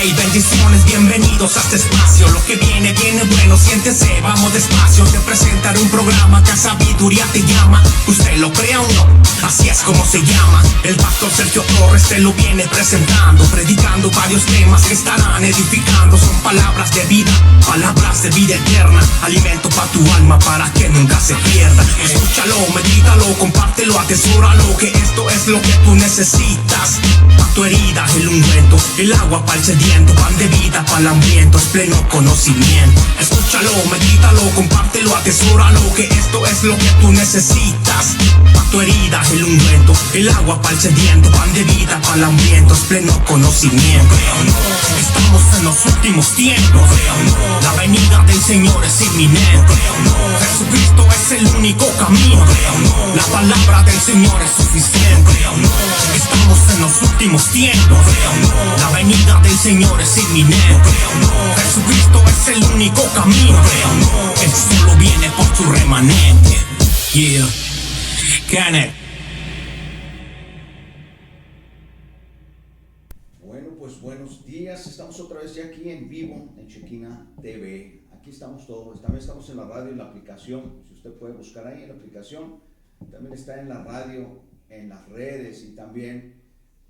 Hey, bendiciones, bienvenidos a este espacio. Lo que viene, viene bueno, siéntese, vamos despacio. Te presentaré un programa que a sabiduría te llama. Usted lo crea o no, así es como se llama. El pastor Sergio Torres te lo viene presentando, predicando varios temas que estarán edificando. Son palabras de vida eterna, alimento para tu alma para que nunca se pierda. Escúchalo, medítalo, compártelo, atesóralo, que esto es lo que tú necesitas. Pa' tu herida el ungüento, el agua para el sediento, pan de vida para el hambriento, es pleno conocimiento. Escúchalo, medítalo, compártelo, atesóralo, que esto es lo que tú necesitas. Pa' tu herida el ungüento, el agua para el sediento, pan de vida para el hambriento, es pleno conocimiento. Creo no, estamos en los últimos tiempos. Creo no, la venida del Señor es inminente. Creo no, Jesucristo es el único camino. Creo no, la palabra del Señor es suficiente. Creo no, estamos en los últimos tiempos. Creo no, la venida del Señor es inminente. Creo no, Jesucristo es el único camino. Creo no, Él solo viene por su remanente. Yeah, can it. Bueno, pues buenos días. Estamos otra vez ya aquí en vivo en Shekinah TV. Aquí estamos todos. Esta vez estamos en la radio, en la aplicación. Si usted puede buscar ahí en la aplicación. También está en la radio, en las redes y también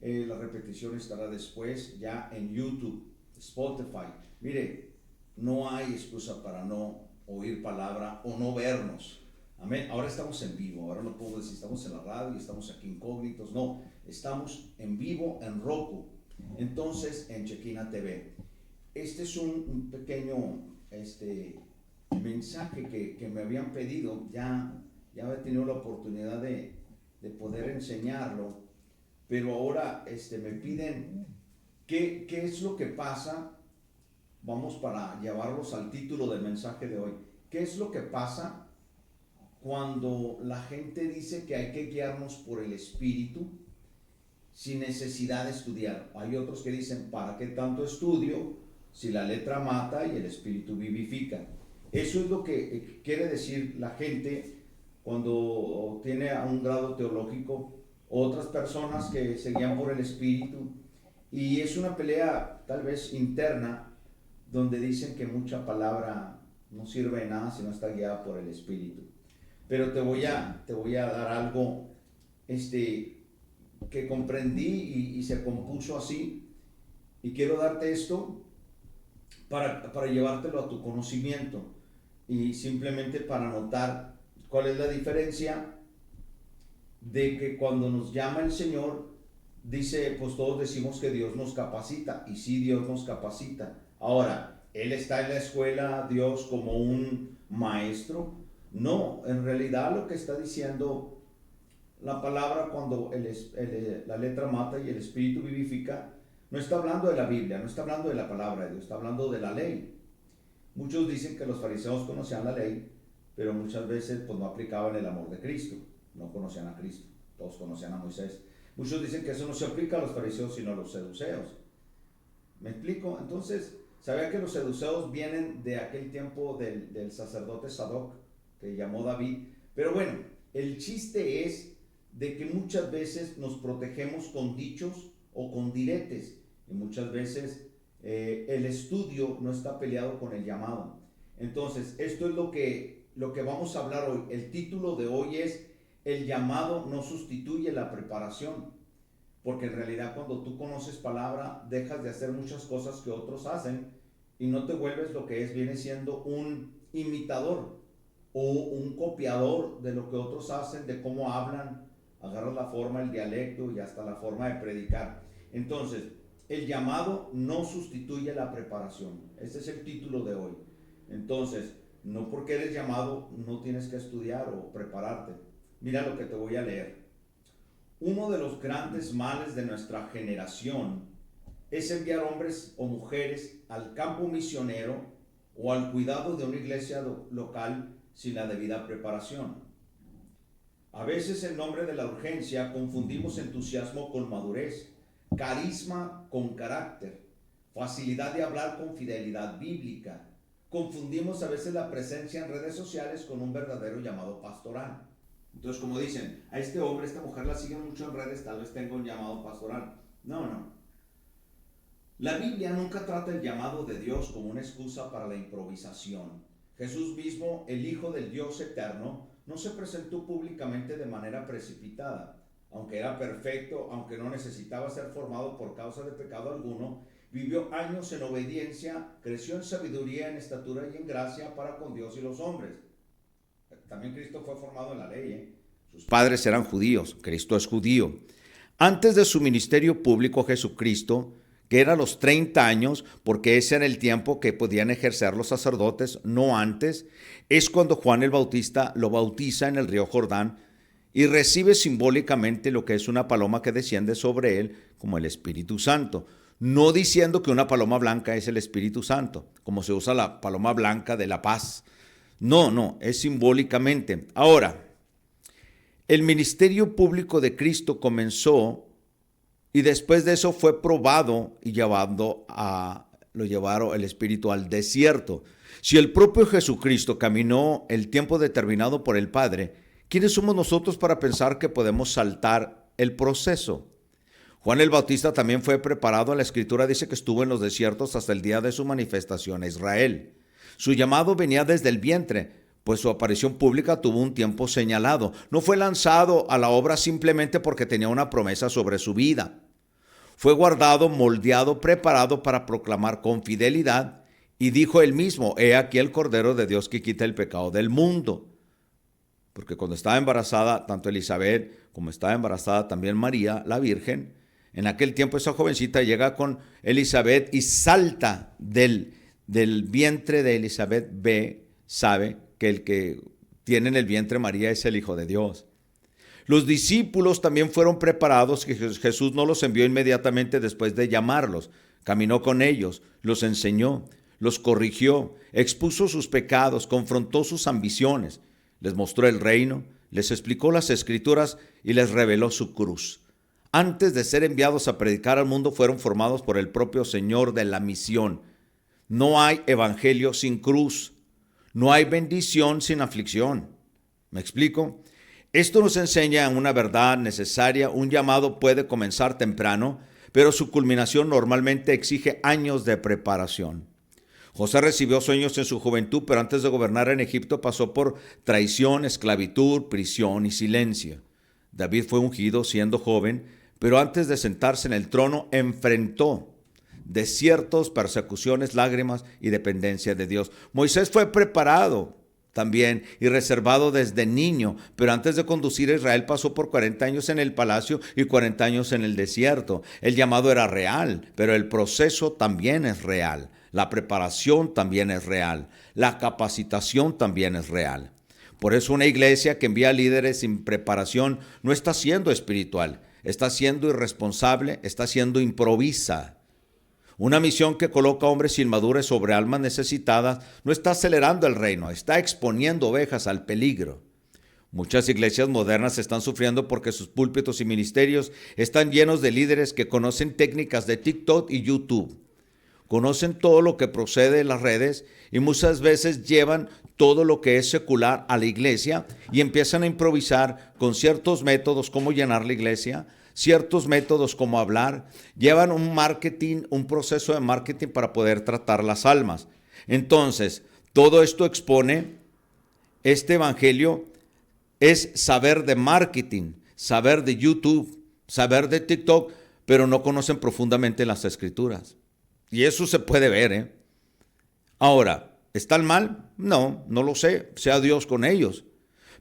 la repetición estará después ya en YouTube, Spotify. Mire, no hay excusa para no oír palabra o no vernos. Amén. Ahora estamos en vivo. Ahora no puedo decir estamos en la radio y estamos aquí incógnitos. No, estamos en vivo en Roku. Entonces, en Shekinah TV. Este es un pequeño mensaje que me habían pedido. Ya he tenido la oportunidad de poder enseñarlo, pero ahora me piden qué es lo que pasa. Vamos para llevarlos al título del mensaje de hoy. ¿Qué es lo que pasa cuando la gente dice que hay que guiarnos por el Espíritu sin necesidad de estudiar? Hay otros que dicen, ¿para qué tanto estudio si la letra mata y el Espíritu vivifica? Eso es lo que quiere decir la gente cuando tiene un grado teológico. Otras personas que se guían por el Espíritu, y es una pelea tal vez interna donde dicen que mucha palabra no sirve de nada si no está guiada por el Espíritu. Pero te voy a dar algo que comprendí y se compuso así, y quiero darte esto para llevártelo a tu conocimiento y simplemente para notar cuál es la diferencia de que cuando nos llama el Señor, dice, pues todos decimos que Dios nos capacita, y sí, Dios nos capacita. Ahora, ¿Él está en la escuela, Dios, como un maestro? No, en realidad lo que está diciendo la palabra cuando la letra mata y el Espíritu vivifica, no está hablando de la Biblia, no está hablando de la palabra de Dios, está hablando de la ley. Muchos dicen que los fariseos conocían la ley, pero muchas veces pues no aplicaban el amor de Cristo, no conocían a Cristo, todos conocían a Moisés. Muchos dicen que eso no se aplica a los fariseos sino a los seduceos. ¿Me explico? Entonces, ¿sabía que los seduceos vienen de aquel tiempo del sacerdote Sadoc que llamó David? Pero bueno, el chiste es de que muchas veces nos protegemos con dichos o con diretes, y muchas veces el estudio no está peleado con el llamado. Entonces, esto es lo que vamos a hablar hoy. El título de hoy es: el llamado no sustituye la preparación, porque en realidad cuando tú conoces palabra, dejas de hacer muchas cosas que otros hacen y no te vuelves lo que viene siendo un imitador o un copiador de lo que otros hacen, de cómo hablan. Agarras la forma, el dialecto y hasta la forma de predicar. Entonces, el llamado no sustituye la preparación. Este es el título de hoy. Entonces, no porque eres llamado no tienes que estudiar o prepararte. Mira lo que te voy a leer. Uno de los grandes males de nuestra generación es enviar hombres o mujeres al campo misionero o al cuidado de una iglesia local sin la debida preparación. A veces en nombre de la urgencia confundimos entusiasmo con madurez, carisma con carácter, facilidad de hablar con fidelidad bíblica. Confundimos a veces la presencia en redes sociales con un verdadero llamado pastoral. Entonces, como dicen, a este hombre, esta mujer la siguen mucho en redes, tal vez tenga un llamado pastoral. No. La Biblia nunca trata el llamado de Dios como una excusa para la improvisación. Jesús mismo, el Hijo del Dios eterno, no se presentó públicamente de manera precipitada. Aunque era perfecto, aunque no necesitaba ser formado por causa de pecado alguno, vivió años en obediencia, creció en sabiduría, en estatura y en gracia para con Dios y los hombres. También Cristo fue formado en la ley, ¿eh? Sus padres eran judíos, Cristo es judío. Antes de su ministerio público, Jesucristo, que era a los 30 años, porque ese era el tiempo que podían ejercer los sacerdotes, no antes, es cuando Juan el Bautista lo bautiza en el río Jordán y recibe simbólicamente lo que es una paloma que desciende sobre él como el Espíritu Santo. No diciendo que una paloma blanca es el Espíritu Santo, como se usa la paloma blanca de la paz. No, es simbólicamente. Ahora, el ministerio público de Cristo comenzó y después de eso fue probado y lo llevaron el Espíritu al desierto. Si el propio Jesucristo caminó el tiempo determinado por el Padre, ¿quiénes somos nosotros para pensar que podemos saltar el proceso? Juan el Bautista también fue preparado. La Escritura dice que estuvo en los desiertos hasta el día de su manifestación a Israel. Su llamado venía desde el vientre, pues su aparición pública tuvo un tiempo señalado. No fue lanzado a la obra simplemente porque tenía una promesa sobre su vida. Fue guardado, moldeado, preparado para proclamar con fidelidad, y dijo él mismo: he aquí el Cordero de Dios que quita el pecado del mundo. Porque cuando estaba embarazada, tanto Elizabeth como estaba embarazada también María, la Virgen, en aquel tiempo esa jovencita llega con Elizabeth y salta del vientre de Elizabeth, sabe que el que tiene en el vientre María es el Hijo de Dios. Los discípulos también fueron preparados, que Jesús no los envió inmediatamente después de llamarlos. Caminó con ellos, los enseñó, los corrigió, expuso sus pecados, confrontó sus ambiciones, les mostró el reino, les explicó las Escrituras y les reveló su cruz. Antes de ser enviados a predicar al mundo, fueron formados por el propio Señor de la misión. No hay evangelio sin cruz. No hay bendición sin aflicción. ¿Me explico? Esto nos enseña una verdad necesaria. Un llamado puede comenzar temprano, pero su culminación normalmente exige años de preparación. José recibió sueños en su juventud, pero antes de gobernar en Egipto pasó por traición, esclavitud, prisión y silencio. David fue ungido siendo joven, pero antes de sentarse en el trono enfrentó desiertos, persecuciones, lágrimas y dependencia de Dios. Moisés fue preparado también y reservado desde niño, pero antes de conducir a Israel pasó por 40 años en el palacio y 40 años en el desierto. El llamado era real, pero el proceso también es real. La preparación también es real. La capacitación también es real. Por eso una iglesia que envía líderes sin preparación no está siendo espiritual, está siendo irresponsable, está siendo improvisa. Una misión que coloca hombres inmaduros sobre almas necesitadas no está acelerando el reino, está exponiendo ovejas al peligro. Muchas iglesias modernas están sufriendo porque sus púlpitos y ministerios están llenos de líderes que conocen técnicas de TikTok y YouTube. Conocen todo lo que procede en las redes y muchas veces llevan todo lo que es secular a la iglesia y empiezan a improvisar con ciertos métodos como llenar la iglesia, ciertos métodos como hablar, llevan un proceso de marketing para poder tratar las almas. Entonces, todo esto expone, este evangelio es saber de marketing, saber de YouTube, saber de TikTok, pero no conocen profundamente las Escrituras. Y eso se puede ver, Ahora, ¿están mal? No lo sé, sea Dios con ellos.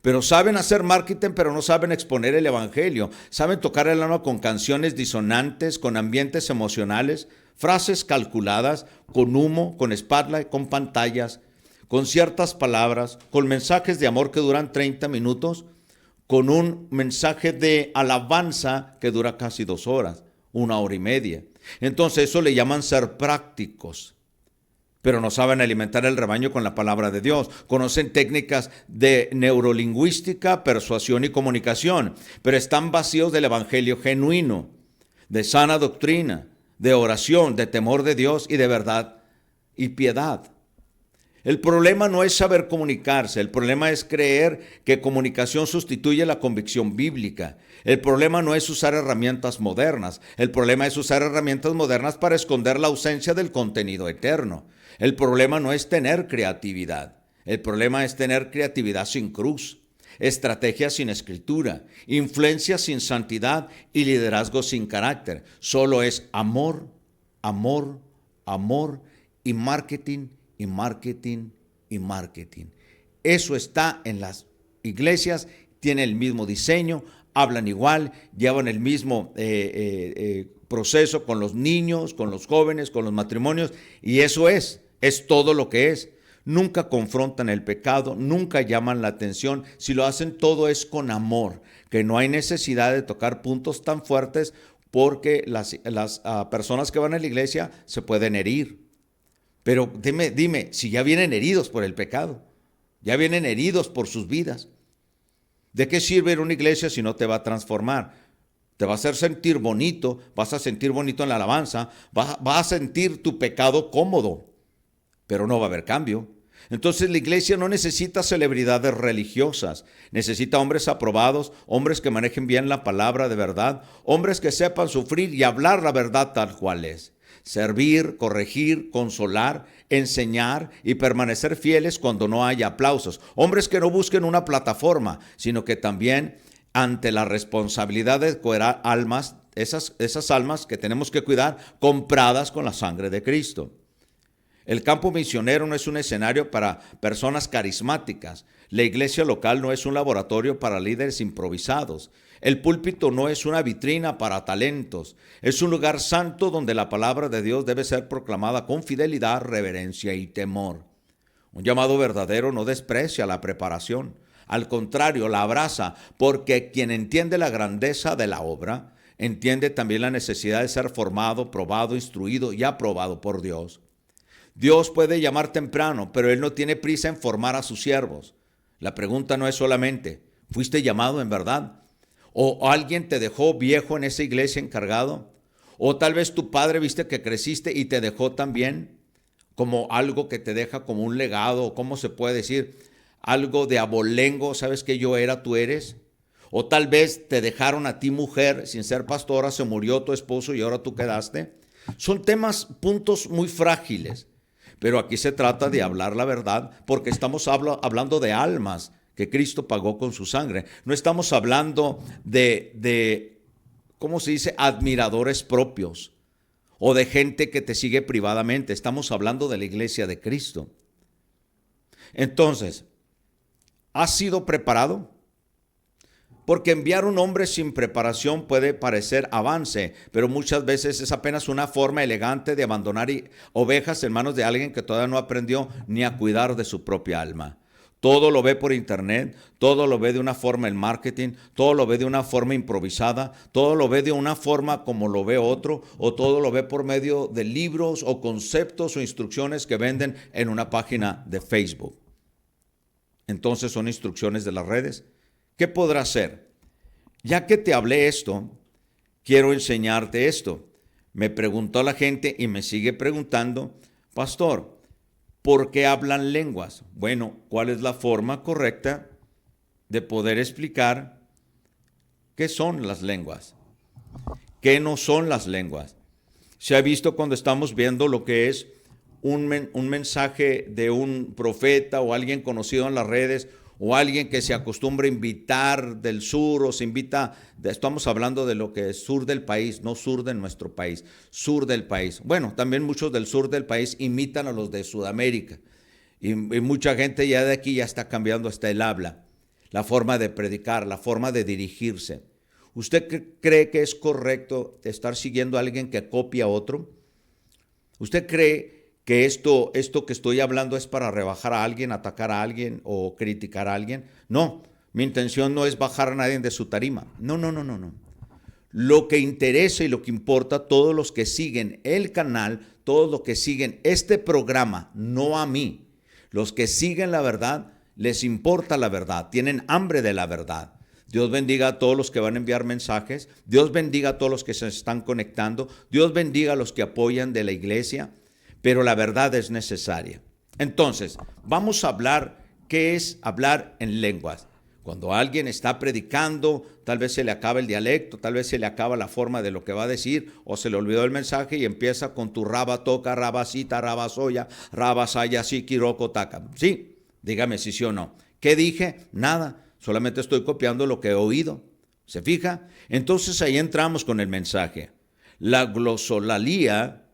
Pero saben hacer marketing, pero no saben exponer el evangelio. Saben tocar el alma con canciones disonantes, con ambientes emocionales, frases calculadas, con humo, con espalda, con pantallas, con ciertas palabras, con mensajes de amor que duran 30 minutos, con un mensaje de alabanza que dura casi 2 horas, 1 hora y media. Entonces eso le llaman ser prácticos. Pero no saben alimentar el rebaño con la palabra de Dios. Conocen técnicas de neurolingüística, persuasión y comunicación, pero están vacíos del evangelio genuino, de sana doctrina, de oración, de temor de Dios y de verdad y piedad. El problema no es saber comunicarse, el problema es creer que comunicación sustituye la convicción bíblica. El problema no es usar herramientas modernas, el problema es usar herramientas modernas para esconder la ausencia del contenido eterno. El problema no es tener creatividad, el problema es tener creatividad sin cruz, estrategia sin escritura, influencia sin santidad y liderazgo sin carácter. Solo es amor, amor, amor y marketing, y marketing, y marketing. Eso está en las iglesias, tiene el mismo diseño, hablan igual, llevan el mismo proceso con los niños, con los jóvenes, con los matrimonios, y eso es todo lo que es. Nunca confrontan el pecado, nunca llaman la atención. Si lo hacen, todo es con amor, que no hay necesidad de tocar puntos tan fuertes porque las personas que van a la iglesia se pueden herir. Pero dime, si ya vienen heridos por el pecado, ya vienen heridos por sus vidas, ¿de qué sirve ir a una iglesia si no te va a transformar? Te va a hacer sentir bonito, vas a sentir bonito en la alabanza, vas a sentir tu pecado cómodo, pero no va a haber cambio. Entonces la iglesia no necesita celebridades religiosas, necesita hombres aprobados, hombres que manejen bien la palabra de verdad, hombres que sepan sufrir y hablar la verdad tal cual es. Servir, corregir, consolar, enseñar y permanecer fieles cuando no haya aplausos. Hombres que no busquen una plataforma, sino que también ante la responsabilidad de cuidar almas, esas almas que tenemos que cuidar, compradas con la sangre de Cristo. El campo misionero no es un escenario para personas carismáticas. La iglesia local no es un laboratorio para líderes improvisados. El púlpito no es una vitrina para talentos. Es un lugar santo donde la palabra de Dios debe ser proclamada con fidelidad, reverencia y temor. Un llamado verdadero no desprecia la preparación. Al contrario, la abraza, porque quien entiende la grandeza de la obra, entiende también la necesidad de ser formado, probado, instruido y aprobado por Dios. Dios puede llamar temprano, pero Él no tiene prisa en formar a sus siervos. La pregunta no es solamente, ¿fuiste llamado en verdad? ¿O alguien te dejó viejo en esa iglesia encargado? ¿O tal vez tu padre viste que creciste y te dejó también como algo que te deja como un legado? ¿O cómo se puede decir? Algo de abolengo, ¿sabes que yo era, tú eres? O tal vez te dejaron a ti mujer, sin ser pastora, se murió tu esposo y ahora tú quedaste. Son temas, puntos muy frágiles. Pero aquí se trata de hablar la verdad porque estamos hablando de almas que Cristo pagó con su sangre. No estamos hablando de ¿cómo se dice? Admiradores propios o de gente que te sigue privadamente. Estamos hablando de la iglesia de Cristo. Entonces, ¿has sido preparado? Porque enviar un hombre sin preparación puede parecer avance, pero muchas veces es apenas una forma elegante de abandonar ovejas en manos de alguien que todavía no aprendió ni a cuidar de su propia alma. Todo lo ve por internet, todo lo ve de una forma en marketing, todo lo ve de una forma improvisada, todo lo ve de una forma como lo ve otro, o todo lo ve por medio de libros o conceptos o instrucciones que venden en una página de Facebook. Entonces son instrucciones de las redes. ¿Qué podrá hacer? Ya que te hablé esto, quiero enseñarte esto. Me preguntó la gente y me sigue preguntando, pastor, ¿por qué hablan lenguas? Bueno, ¿cuál es la forma correcta de poder explicar qué son las lenguas? ¿Qué no son las lenguas? Se ha visto cuando estamos viendo lo que es un mensaje de un profeta o alguien conocido en las redes, o alguien que se acostumbra a invitar del sur o se invita, estamos hablando de lo que es sur del país, no sur de nuestro país, sur del país. Bueno, también muchos del sur del país imitan a los de Sudamérica y mucha gente ya de aquí ya está cambiando hasta el habla, la forma de predicar, la forma de dirigirse. ¿Usted cree que es correcto estar siguiendo a alguien que copia a otro? ¿Usted cree que esto que estoy hablando es para rebajar a alguien, atacar a alguien o criticar a alguien? No, mi intención no es bajar a nadie de su tarima. No. Lo que interesa y lo que importa, todos los que siguen el canal, todos los que siguen este programa, no a mí, los que siguen la verdad, les importa la verdad, tienen hambre de la verdad. Dios bendiga a todos los que van a enviar mensajes, Dios bendiga a todos los que se están conectando, Dios bendiga a los que apoyan de la iglesia. Pero la verdad es necesaria. Entonces, vamos a hablar qué es hablar en lenguas. Cuando alguien está predicando, tal vez se le acaba el dialecto, tal vez se le acaba la forma de lo que va a decir, o se le olvidó el mensaje y empieza con tu raba toca, rabasita, rabasoya, rabasaya, sikiroko, taka. Sí, dígame si sí o no. ¿Qué dije? Nada, solamente estoy copiando lo que he oído. ¿Se fija? Entonces ahí entramos con el mensaje. La glosolalia,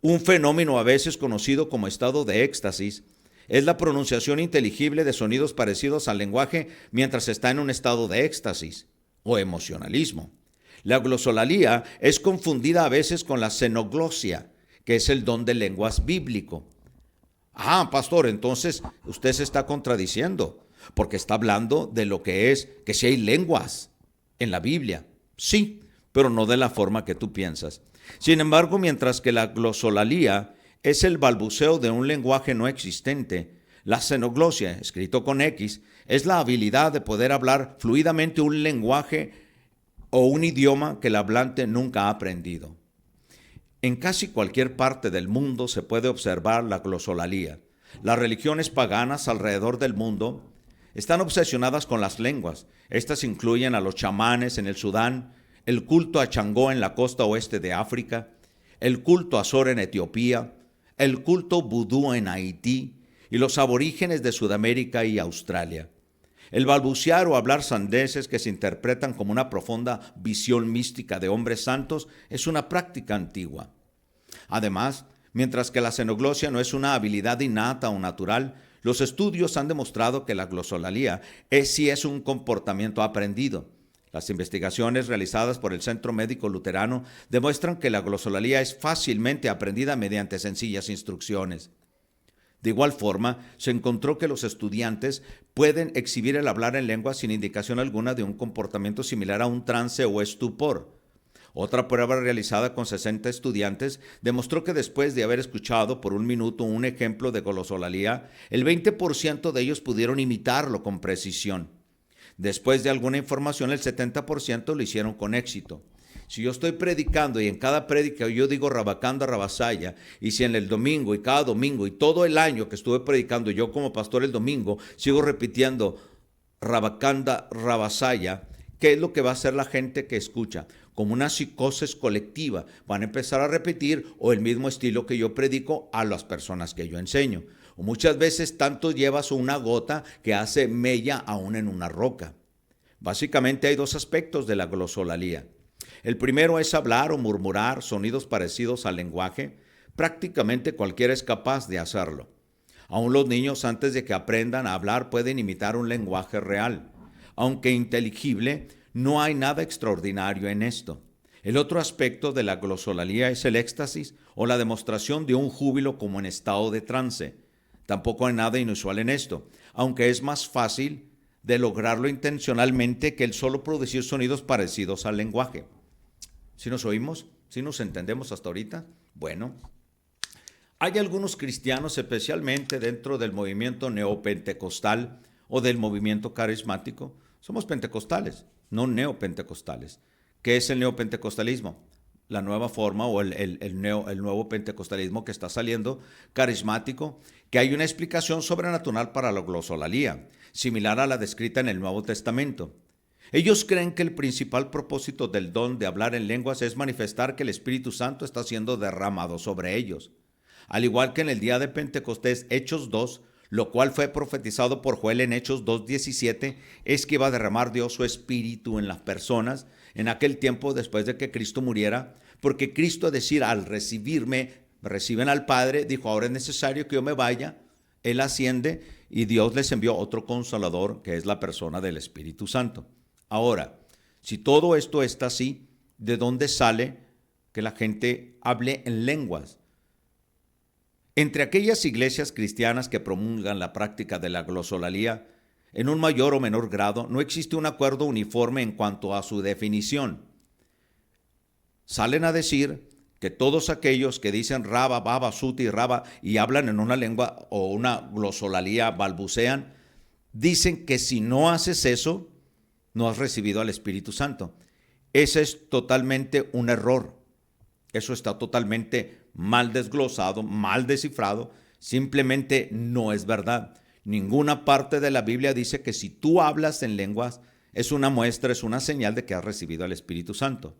un fenómeno a veces conocido como estado de éxtasis, es la pronunciación inteligible de sonidos parecidos al lenguaje mientras está en un estado de éxtasis o emocionalismo. La glosolalia es confundida a veces con la xenoglosia, que es el don de lenguas bíblico. Ah, pastor, entonces usted se está contradiciendo, porque está hablando de lo que es que si hay lenguas en la Biblia. Sí, pero no de la forma que tú piensas. Sin embargo, mientras que la glosolalia es el balbuceo de un lenguaje no existente, la xenoglosia, escrito con X, es la habilidad de poder hablar fluidamente un lenguaje o un idioma que el hablante nunca ha aprendido. En casi cualquier parte del mundo se puede observar la glosolalia. Las religiones paganas alrededor del mundo están obsesionadas con las lenguas. Estas incluyen a los chamanes en el Sudán, el culto a Changó en la costa oeste de África, el culto a Sor en Etiopía, el culto vudú en Haití y los aborígenes de Sudamérica y Australia. El balbucear o hablar sandeces que se interpretan como una profunda visión mística de hombres santos es una práctica antigua. Además, mientras que la xenoglosia no es una habilidad innata o natural, los estudios han demostrado que la glosolalia sí es un comportamiento aprendido. Las investigaciones realizadas por el Centro Médico Luterano demuestran que la glosolalia es fácilmente aprendida mediante sencillas instrucciones. De igual forma, se encontró que los estudiantes pueden exhibir el hablar en lengua sin indicación alguna de un comportamiento similar a un trance o estupor. Otra prueba realizada con 60 estudiantes demostró que después de haber escuchado por un minuto un ejemplo de glosolalia, el 20% de ellos pudieron imitarlo con precisión. Después de alguna información, el 70% lo hicieron con éxito. Si yo estoy predicando y en cada prédica yo digo rabacanda, rabasaya, y si en el domingo y cada domingo y todo el año que estuve predicando yo como pastor el domingo sigo repitiendo rabacanda, rabasaya, ¿qué es lo que va a hacer la gente que escucha? Como una psicosis colectiva. Van a empezar a repetir o el mismo estilo que yo predico a las personas que yo enseño. O muchas veces tanto llevas una gota que hace mella aún en una roca. Básicamente hay dos aspectos de la glosolalia. El primero es hablar o murmurar sonidos parecidos al lenguaje. Prácticamente cualquiera es capaz de hacerlo. Aún los niños, antes de que aprendan a hablar, pueden imitar un lenguaje real. Aunque inteligible, no hay nada extraordinario en esto. El otro aspecto de la glosolalia es el éxtasis o la demostración de un júbilo como en estado de trance. Tampoco hay nada inusual en esto, aunque es más fácil de lograrlo intencionalmente que el solo producir sonidos parecidos al lenguaje. ¿Sí nos oímos? ¿Sí nos entendemos hasta ahorita? Bueno, hay algunos cristianos, especialmente dentro del movimiento neopentecostal o del movimiento carismático. Somos pentecostales, no neopentecostales. ¿Qué es el neopentecostalismo? La nueva forma o el nuevo pentecostalismo que está saliendo, carismático, que hay una explicación sobrenatural para la glosolalia, similar a la descrita en el Nuevo Testamento. Ellos creen que el principal propósito del don de hablar en lenguas es manifestar que el Espíritu Santo está siendo derramado sobre ellos. Al igual que en el día de Pentecostés, Hechos 2, lo cual fue profetizado por Joel en Hechos 2:17, es que iba a derramar Dios su Espíritu en las personas en aquel tiempo después de que Cristo muriera, porque Cristo, es decir, al recibirme, reciben al Padre, dijo, ahora es necesario que yo me vaya, Él asciende y Dios les envió otro consolador que es la persona del Espíritu Santo. Ahora, si todo esto está así, ¿de dónde sale que la gente hable en lenguas? Entre aquellas iglesias cristianas que promulgan la práctica de la glosolalia, en un mayor o menor grado, no existe un acuerdo uniforme en cuanto a su definición. Salen a decir que todos aquellos que dicen raba, baba, suti, raba y hablan en una lengua o una glosolalia, balbucean, dicen que si no haces eso, no has recibido al Espíritu Santo. Ese es totalmente un error. Eso está totalmente mal desglosado, mal descifrado. Simplemente no es verdad. Ninguna parte de la Biblia dice que si tú hablas en lenguas es una muestra, es una señal de que has recibido al Espíritu Santo.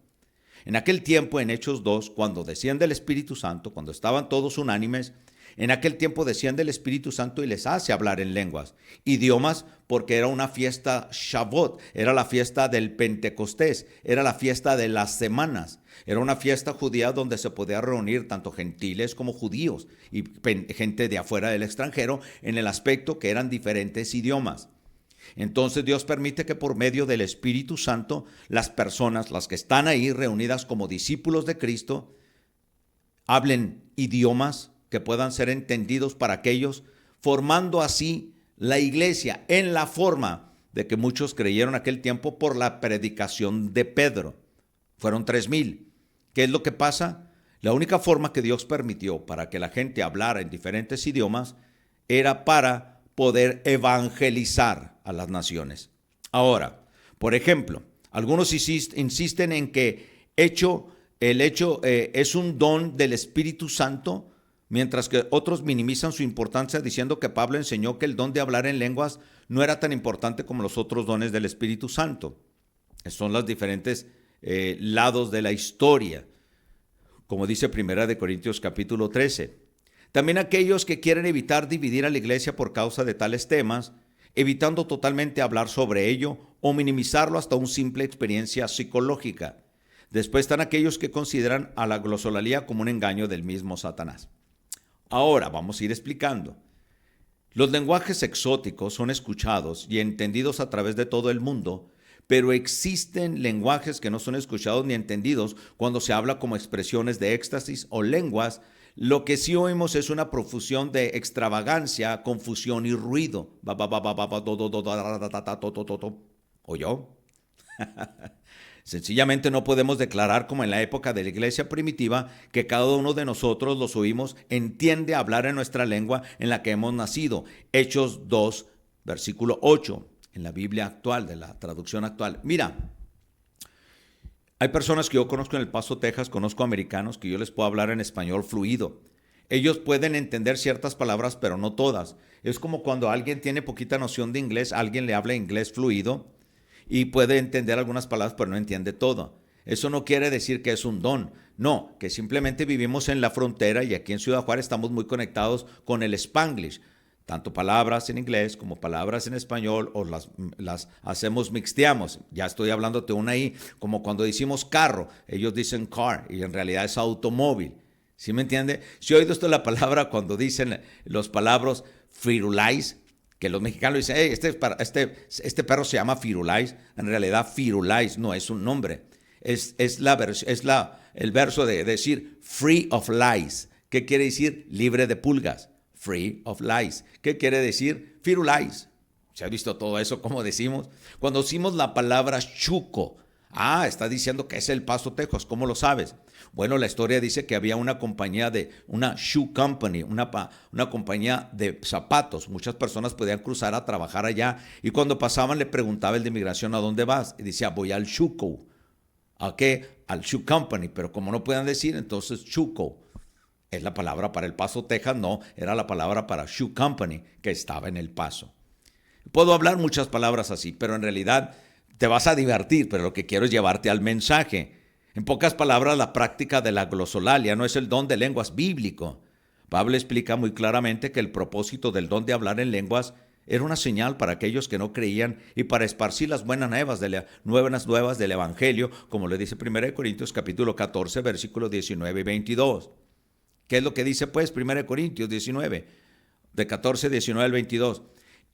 En aquel tiempo, en Hechos 2, cuando desciende el Espíritu Santo, cuando estaban todos unánimes, en aquel tiempo desciende el Espíritu Santo y les hace hablar en lenguas, idiomas, porque era una fiesta Shavuot, era la fiesta del Pentecostés, era la fiesta de las semanas, era una fiesta judía donde se podía reunir tanto gentiles como judíos y gente de afuera del extranjero en el aspecto que eran diferentes idiomas. Entonces Dios permite que por medio del Espíritu Santo las personas, las que están ahí reunidas como discípulos de Cristo, hablen idiomas que puedan ser entendidos para aquellos, formando así la iglesia en la forma de que muchos creyeron aquel tiempo por la predicación de Pedro. Fueron 3,000. ¿Qué es lo que pasa? La única forma que Dios permitió para que la gente hablara en diferentes idiomas era para poder evangelizar a las naciones. Ahora, por ejemplo, algunos insisten en que el hecho es un don del Espíritu Santo, mientras que otros minimizan su importancia diciendo que Pablo enseñó que el don de hablar en lenguas no era tan importante como los otros dones del Espíritu Santo. Son los diferentes lados de la historia, como dice 1 Corintios capítulo 13. También aquellos que quieren evitar dividir a la iglesia por causa de tales temas, evitando totalmente hablar sobre ello o minimizarlo hasta una simple experiencia psicológica. Después están aquellos que consideran a la glosolalía como un engaño del mismo Satanás. Ahora vamos a ir explicando. Los lenguajes exóticos son escuchados y entendidos a través de todo el mundo, pero existen lenguajes que no son escuchados ni entendidos cuando se habla como expresiones de éxtasis o lenguas. Lo que sí oímos es una profusión de extravagancia, confusión y ruido. ¿Oyó? Sencillamente no podemos declarar como en la época de la iglesia primitiva que cada uno de nosotros los oímos entiende hablar en nuestra lengua en la que hemos nacido. Hechos 2, versículo 8, en la Biblia actual, de la traducción actual. Mira, hay personas que yo conozco en El Paso, Texas, conozco americanos que yo les puedo hablar en español fluido. Ellos pueden entender ciertas palabras, pero no todas. Es como cuando alguien tiene poquita noción de inglés, alguien le habla inglés fluido y puede entender algunas palabras, pero no entiende todo. Eso no quiere decir que es un don. No, que simplemente vivimos en la frontera y aquí en Ciudad Juárez estamos muy conectados con el Spanglish. Tanto palabras en inglés como palabras en español o las hacemos, mixteamos. Ya estoy hablándote una ahí, como cuando decimos carro, ellos dicen car y en realidad es automóvil. ¿Sí me entiende? Si he oído esto la palabra cuando dicen los palabras firulais, que los mexicanos dicen, hey, este perro se llama firulais. En realidad firulais no es un nombre. Es el verso de decir free of lies. ¿Qué quiere decir? Libre de pulgas. Free of lies. ¿Qué quiere decir? Firulais. ¿Se ha visto todo eso? ¿Cómo decimos? Cuando decimos la palabra chuco, está diciendo que es El Paso, Texas. ¿Cómo lo sabes? Bueno, la historia dice que había una compañía una shoe company, una compañía de zapatos. Muchas personas podían cruzar a trabajar allá y cuando pasaban le preguntaba el de inmigración, ¿a dónde vas? Y decía, voy al Chuco. ¿A qué? Al shoe company. Pero como no pueden decir, entonces Chuco. Es la palabra para El Paso, Texas, no, era la palabra para Shoe Company, que estaba en El Paso. Puedo hablar muchas palabras así, pero en realidad te vas a divertir, pero lo que quiero es llevarte al mensaje. En pocas palabras, la práctica de la glosolalia no es el don de lenguas bíblico. Pablo explica muy claramente que el propósito del don de hablar en lenguas era una señal para aquellos que no creían y para esparcir las buenas nuevas del Evangelio, como le dice 1 Corintios capítulo 14, versículos 19 y 22. ¿Qué es lo que dice pues 1 Corintios 19, de 14, 19 al 22?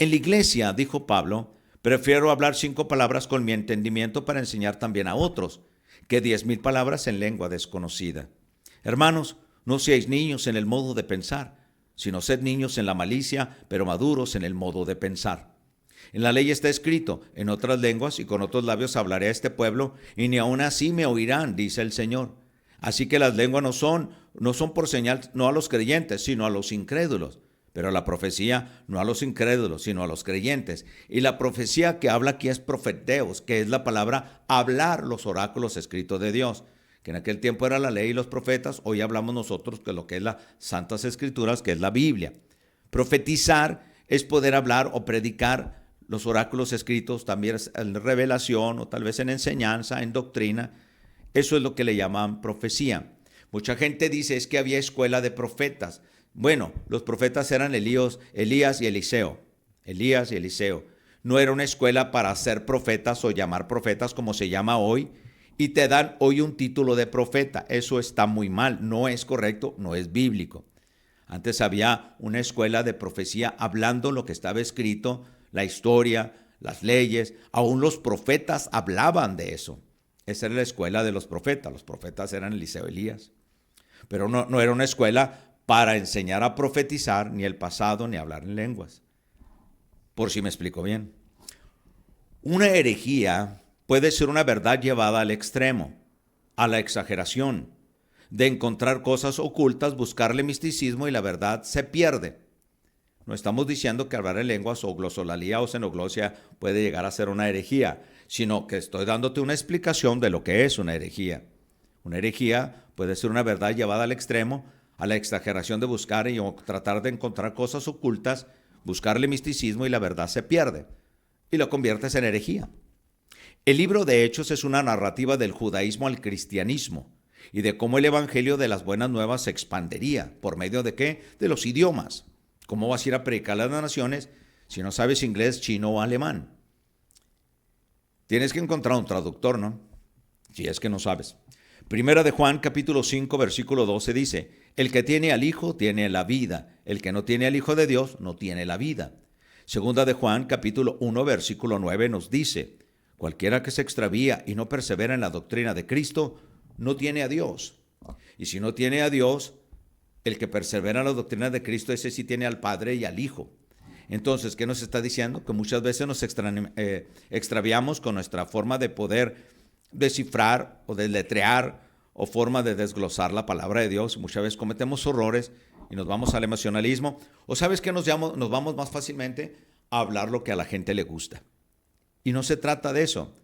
En la iglesia, dijo Pablo, prefiero hablar 5 palabras con mi entendimiento para enseñar también a otros, que 10,000 palabras en lengua desconocida. Hermanos, no seáis niños en el modo de pensar, sino sed niños en la malicia, pero maduros en el modo de pensar. En la ley está escrito, en otras lenguas y con otros labios hablaré a este pueblo, y ni aun así me oirán, dice el Señor. Así que las lenguas no son por señal no a los creyentes, sino a los incrédulos. Pero la profecía no a los incrédulos, sino a los creyentes. Y la profecía que habla aquí es profeteos, que es la palabra hablar los oráculos escritos de Dios. que en aquel tiempo era la ley y los profetas, hoy hablamos nosotros de lo que es las Santas Escrituras, que es la Biblia. Profetizar es poder hablar o predicar los oráculos escritos, también en revelación o tal vez en enseñanza, en doctrina. Eso es lo que le llaman profecía. Mucha gente dice es que había escuela de profetas. Bueno, los profetas eran Elías y Eliseo. Elías y Eliseo. No era una escuela para ser profetas o llamar profetas como se llama hoy, y te dan hoy un título de profeta. Eso está muy mal, no es correcto, no es bíblico. Antes había una escuela de profecía hablando lo que estaba escrito, la historia, las leyes. Aún los profetas hablaban de eso. Esa era la escuela de los profetas. Los profetas eran Eliseo y Elías. Pero no era una escuela para enseñar a profetizar, ni el pasado, ni hablar en lenguas. Por si me explico bien. Una herejía puede ser una verdad llevada al extremo, a la exageración, de encontrar cosas ocultas, buscarle misticismo y la verdad se pierde. No estamos diciendo que hablar en lenguas o glosolalía o xenoglosia puede llegar a ser una herejía, sino que estoy dándote una explicación de lo que es una herejía. Una herejía puede ser una verdad llevada al extremo, a la exageración de buscar y tratar de encontrar cosas ocultas, buscarle misticismo y la verdad se pierde. Y lo conviertes en herejía. El libro de Hechos es una narrativa del judaísmo al cristianismo y de cómo el evangelio de las buenas nuevas se expandería. ¿Por medio de qué? De los idiomas. ¿Cómo vas a ir a predicar a las naciones si no sabes inglés, chino o alemán? Tienes que encontrar un traductor, ¿no? Si es que no sabes. Primera de Juan, capítulo 5, versículo 12 dice, el que tiene al Hijo tiene la vida, el que no tiene al Hijo de Dios no tiene la vida. Segunda de Juan, capítulo 1, versículo 9 nos dice, cualquiera que se extravía y no persevera en la doctrina de Cristo, no tiene a Dios. Y si no tiene a Dios, el que persevera en la doctrina de Cristo, ese sí tiene al Padre y al Hijo. Entonces, ¿qué nos está diciendo? Que muchas veces nos extraviamos con nuestra forma de poder descifrar o deletrear o forma de desglosar la palabra de Dios. Muchas veces cometemos errores y nos vamos al emocionalismo. O ¿sabes qué? Nos vamos más fácilmente a hablar lo que a la gente le gusta. Y no se trata de eso.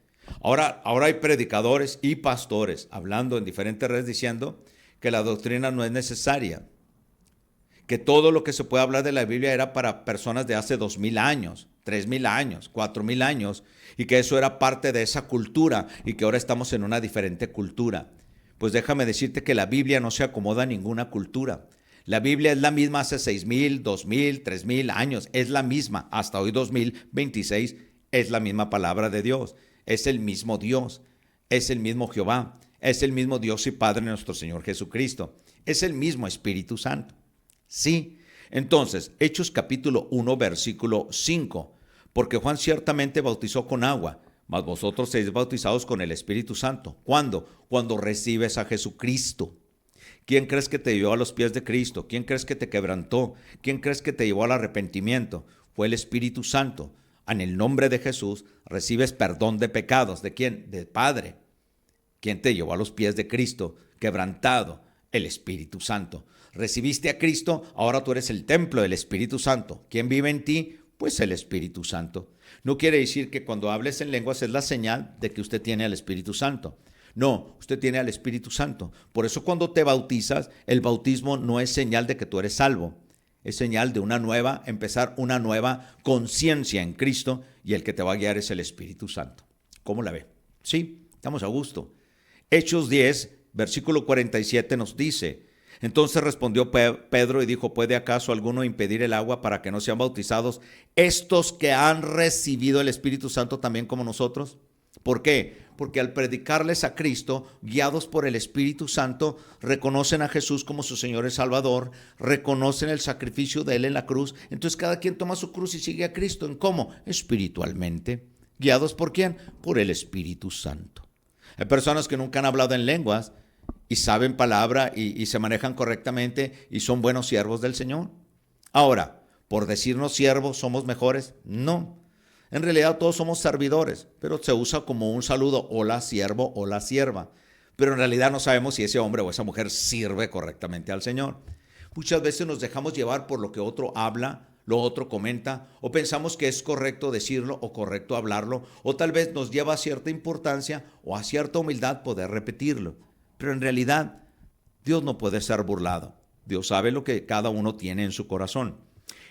Ahora hay predicadores y pastores hablando en diferentes redes diciendo que la doctrina no es necesaria, que todo lo que se puede hablar de la Biblia era para personas de hace 2000 años, 3000 años, 4000 años, y que eso era parte de esa cultura y que ahora estamos en una diferente cultura. Pues déjame decirte que la Biblia no se acomoda a ninguna cultura. La Biblia es la misma hace 6000, 2000, 3000 años, es la misma, hasta hoy 2026 es la misma palabra de Dios, es el mismo Dios, es el mismo Jehová, es el mismo Dios y Padre de nuestro Señor Jesucristo, es el mismo Espíritu Santo. Sí, entonces, Hechos capítulo 1, versículo 5, porque Juan ciertamente bautizó con agua, mas vosotros seréis bautizados con el Espíritu Santo. ¿Cuándo? Cuando recibes a Jesucristo. ¿Quién crees que te llevó a los pies de Cristo? ¿Quién crees que te quebrantó? ¿Quién crees que te llevó al arrepentimiento? Fue el Espíritu Santo. En el nombre de Jesús recibes perdón de pecados. ¿De quién? Del Padre. ¿Quién te llevó a los pies de Cristo? Quebrantado. El Espíritu Santo. Recibiste a Cristo, ahora tú eres el templo del Espíritu Santo. ¿Quién vive en ti? Pues el Espíritu Santo. No quiere decir que cuando hables en lenguas es la señal de que usted tiene al Espíritu Santo. No, usted tiene al Espíritu Santo. Por eso cuando te bautizas, el bautismo no es señal de que tú eres salvo. Es señal de empezar una nueva conciencia en Cristo, y el que te va a guiar es el Espíritu Santo. ¿Cómo la ve? Sí, estamos a gusto. Hechos 10, versículo 47 nos dice, entonces respondió Pedro y dijo, ¿puede acaso alguno impedir el agua para que no sean bautizados estos que han recibido el Espíritu Santo también como nosotros? ¿Por qué? Porque al predicarles a Cristo, guiados por el Espíritu Santo, reconocen a Jesús como su Señor y Salvador, reconocen el sacrificio de Él en la cruz. Entonces cada quien toma su cruz y sigue a Cristo. ¿En cómo? Espiritualmente. ¿Guiados por quién? Por el Espíritu Santo. Hay personas que nunca han hablado en lenguas y saben palabra y se manejan correctamente y son buenos siervos del Señor. Ahora, ¿por decirnos siervos somos mejores? No. En realidad todos somos servidores, pero se usa como un saludo, hola siervo, hola sierva. Pero en realidad no sabemos si ese hombre o esa mujer sirve correctamente al Señor. Muchas veces nos dejamos llevar por lo que otro habla, lo otro comenta, o pensamos que es correcto decirlo o correcto hablarlo, o tal vez nos lleva a cierta importancia o a cierta humildad poder repetirlo. Pero en realidad, Dios no puede ser burlado. Dios sabe lo que cada uno tiene en su corazón.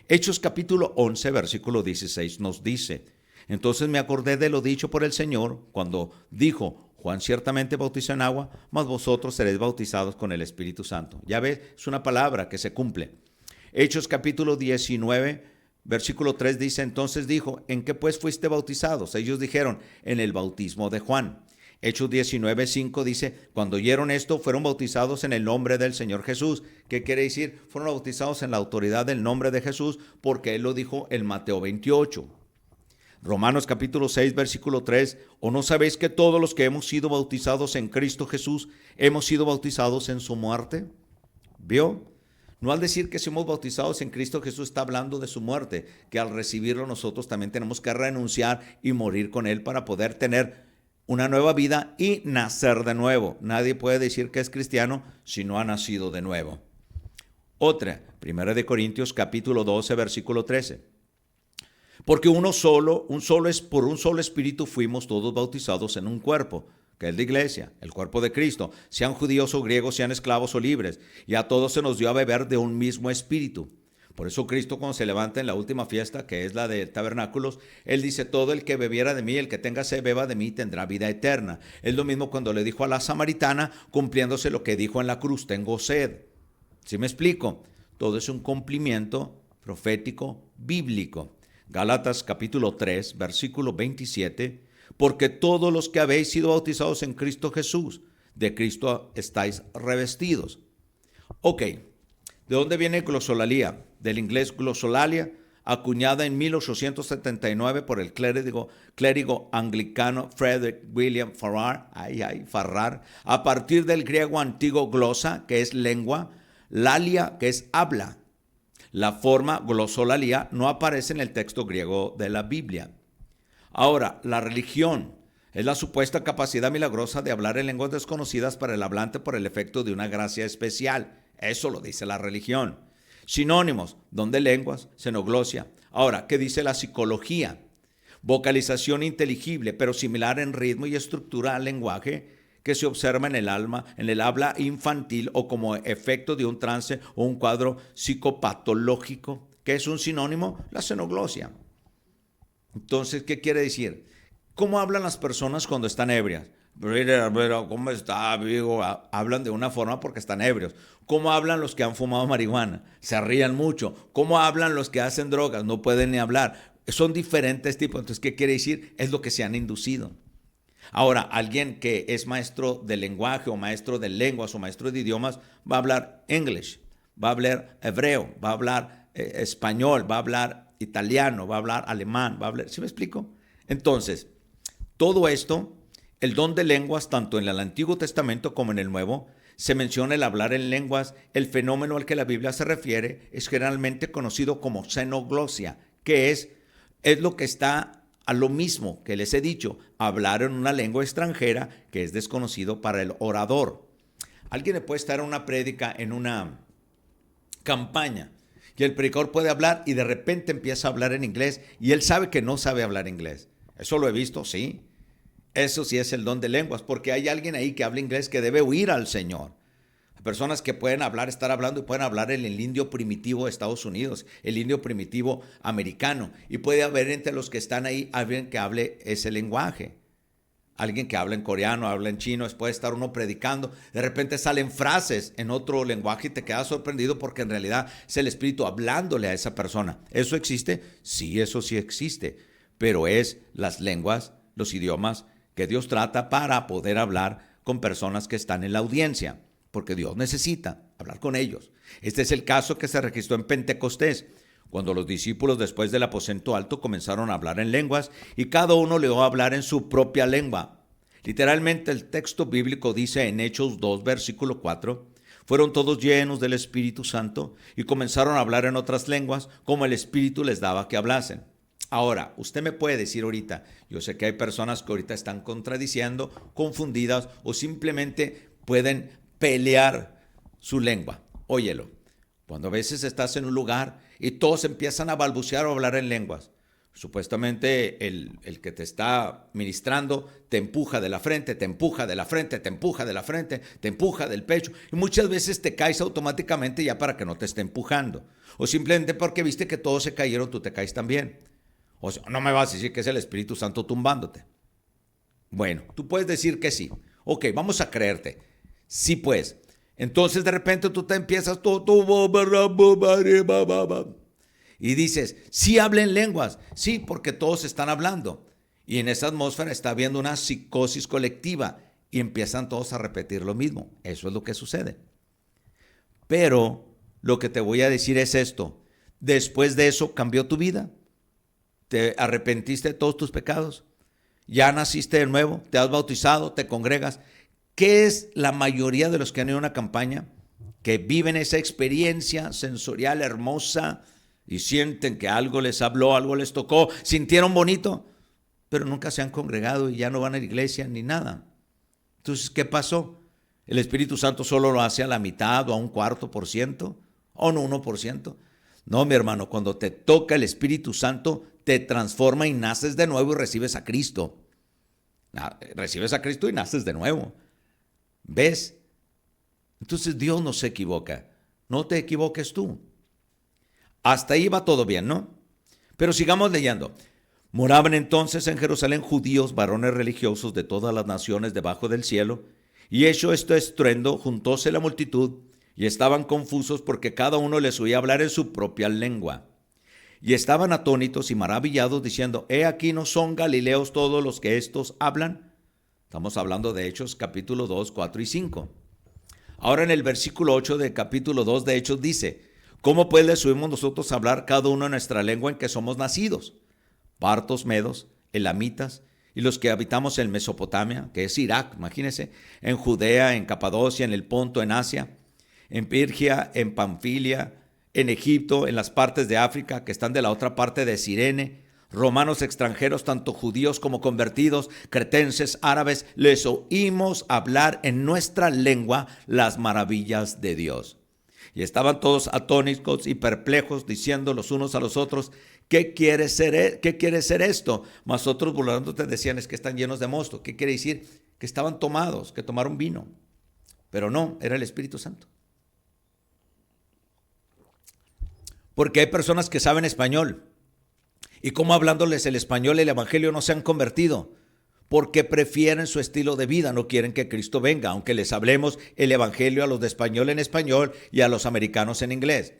Hechos capítulo 11, versículo 16 nos dice: entonces me acordé de lo dicho por el Señor cuando dijo: Juan ciertamente bautizó en agua, mas vosotros seréis bautizados con el Espíritu Santo. Ya ves, es una palabra que se cumple. Hechos capítulo 19, versículo 3 dice: entonces dijo: ¿en qué pues fuiste bautizados? Ellos dijeron: en el bautismo de Juan. Hechos 19, 5 dice: cuando oyeron esto, fueron bautizados en el nombre del Señor Jesús. ¿Qué quiere decir? Fueron bautizados en la autoridad del nombre de Jesús, porque Él lo dijo en Mateo 28. Romanos capítulo 6, versículo 3: ¿o no sabéis que todos los que hemos sido bautizados en Cristo Jesús, hemos sido bautizados en su muerte? ¿Vio? No al decir que somos bautizados en Cristo Jesús está hablando de su muerte, que al recibirlo nosotros también tenemos que renunciar y morir con Él para poder tener una nueva vida y nacer de nuevo. Nadie puede decir que es cristiano si no ha nacido de nuevo. Otra, 1 Corintios capítulo 12, versículo 13. Porque por un solo espíritu fuimos todos bautizados en un cuerpo, que es la iglesia, el cuerpo de Cristo, sean judíos o griegos, sean esclavos o libres, y a todos se nos dio a beber de un mismo espíritu. Por eso Cristo, cuando se levanta en la última fiesta, que es la de tabernáculos, Él dice: todo el que bebiera de mí, el que tenga sed, beba de mí, tendrá vida eterna. Es lo mismo cuando le dijo a la samaritana, cumpliéndose lo que dijo en la cruz: tengo sed. ¿Sí me explico? Todo es un cumplimiento profético bíblico. Gálatas capítulo 3, versículo 27, porque todos los que habéis sido bautizados en Cristo Jesús, de Cristo estáis revestidos. Ok, ¿de dónde viene glosolalia? Del inglés glosolalia, acuñada en 1879 por el clérigo anglicano Frederick William Farrar, a partir del griego antiguo glosa, que es lengua, lalia, que es habla. La forma glosolalia no aparece en el texto griego de la Biblia. Ahora, la religión es la supuesta capacidad milagrosa de hablar en lenguas desconocidas para el hablante por el efecto de una gracia especial. Eso lo dice la religión. Sinónimos: don de lenguas, xenoglosia. Ahora, ¿qué dice la psicología? Vocalización inteligible, pero similar en ritmo y estructura al lenguaje que se observa en el habla infantil o como efecto de un trance o un cuadro psicopatológico. ¿Qué es un sinónimo? La xenoglosia. Entonces, ¿qué quiere decir? ¿Cómo hablan las personas cuando están ebrias? ¿Cómo está, amigo? Hablan de una forma porque están ebrios. ¿Cómo hablan los que han fumado marihuana? Se rían mucho. ¿Cómo hablan los que hacen drogas? No pueden ni hablar. Son diferentes tipos. Entonces, ¿qué quiere decir? Es lo que se han inducido. Ahora, alguien que es maestro de lenguaje o maestro de lenguas o maestro de idiomas va a hablar English, va a hablar hebreo, va a hablar español, va a hablar italiano, va a hablar alemán, va a hablar... ¿Sí me explico? Entonces, todo esto, el don de lenguas, tanto en el Antiguo Testamento como en el Nuevo, se menciona el hablar en lenguas. El fenómeno al que la Biblia se refiere es generalmente conocido como xenoglosia, que es lo que está a lo mismo que les he dicho, hablar en una lengua extranjera que es desconocido para el orador. Alguien le puede estar en una prédica, en una campaña, y el predicador puede hablar y de repente empieza a hablar en inglés y él sabe que no sabe hablar inglés. Eso lo he visto, sí. Eso sí es el don de lenguas, porque hay alguien ahí que habla inglés que debe oír al Señor. Personas que pueden estar hablando y pueden hablar en el indio primitivo de Estados Unidos, el indio primitivo americano. Y puede haber entre los que están ahí alguien que hable ese lenguaje. Alguien que habla en coreano, habla en chino, puede estar uno predicando. De repente salen frases en otro lenguaje y te quedas sorprendido porque en realidad es el Espíritu hablándole a esa persona. ¿Eso existe? Sí, eso sí existe. Pero es las lenguas, los idiomas que Dios trata para poder hablar con personas que están en la audiencia. Porque Dios necesita hablar con ellos. Este es el caso que se registró en Pentecostés, cuando los discípulos después del aposento alto comenzaron a hablar en lenguas y cada uno le dio a hablar en su propia lengua. Literalmente el texto bíblico dice en Hechos 2, versículo 4, fueron todos llenos del Espíritu Santo y comenzaron a hablar en otras lenguas como el Espíritu les daba que hablasen. Ahora, usted me puede decir ahorita, yo sé que hay personas que ahorita están contradiciendo, confundidas o simplemente pueden pelear su lengua. Óyelo, cuando a veces estás en un lugar y todos empiezan a balbucear o hablar en lenguas, Supuestamente el que te está ministrando te empuja de la frente, te empuja de la frente, te empuja de la frente, te empuja del pecho. Y muchas veces te caes automáticamente ya para que no te esté empujando. O simplemente porque viste que todos se cayeron, tú te caes también. O sea, no me vas a decir que es el Espíritu Santo tumbándote. Bueno, tú puedes decir que sí. Ok, vamos a creerte. Sí, pues. Entonces de repente tú te empiezas y dices, sí hablen lenguas. Sí, porque todos están hablando. Y en esa atmósfera está habiendo una psicosis colectiva y empiezan todos a repetir lo mismo. Eso es lo que sucede. Pero lo que te voy a decir es esto. Después de eso cambió tu vida. Te arrepentiste de todos tus pecados. Ya naciste de nuevo, te has bautizado, te congregas. ¿Qué es la mayoría de los que han ido a una campaña? Que viven esa experiencia sensorial hermosa y sienten que algo les habló, algo les tocó, sintieron bonito, pero nunca se han congregado y ya no van a la iglesia ni nada. Entonces, ¿qué pasó? ¿El Espíritu Santo solo lo hace a la mitad o a un 4% o no 1%? No, mi hermano, cuando te toca el Espíritu Santo, te transforma y naces de nuevo y recibes a Cristo. Recibes a Cristo y naces de nuevo. ¿Ves? Entonces Dios no se equivoca. No te equivoques tú. Hasta ahí va todo bien, ¿no? Pero sigamos leyendo. Moraban entonces en Jerusalén judíos, varones religiosos de todas las naciones debajo del cielo, y hecho este estruendo, juntóse la multitud, y estaban confusos porque cada uno les oía hablar en su propia lengua. Y estaban atónitos y maravillados, diciendo, he aquí no son galileos todos los que estos hablan. Estamos hablando de Hechos capítulo 2, 4 y 5. Ahora en el versículo 8 del capítulo 2 de Hechos dice, ¿cómo pues les subimos nosotros a hablar cada uno en nuestra lengua en que somos nacidos? Partos, medos, elamitas, y los que habitamos en Mesopotamia, que es Irak, imagínense, en Judea, en Capadocia, en el Ponto, en Asia, en Pirgia, en Panfilia, en Egipto, en las partes de África que están de la otra parte de Cirene, romanos extranjeros, tanto judíos como convertidos, cretenses, árabes, les oímos hablar en nuestra lengua las maravillas de Dios. Y estaban todos atónitos y perplejos, diciendo los unos a los otros, ¿qué quiere ser esto? Mas otros burlándote decían, es que están llenos de mosto. ¿Qué quiere decir? Que estaban tomados, que tomaron vino. Pero no, era el Espíritu Santo. Porque hay personas que saben español. Y como hablándoles el español, el evangelio no se han convertido. Porque prefieren su estilo de vida, no quieren que Cristo venga, aunque les hablemos el evangelio a los de español en español y a los americanos en inglés.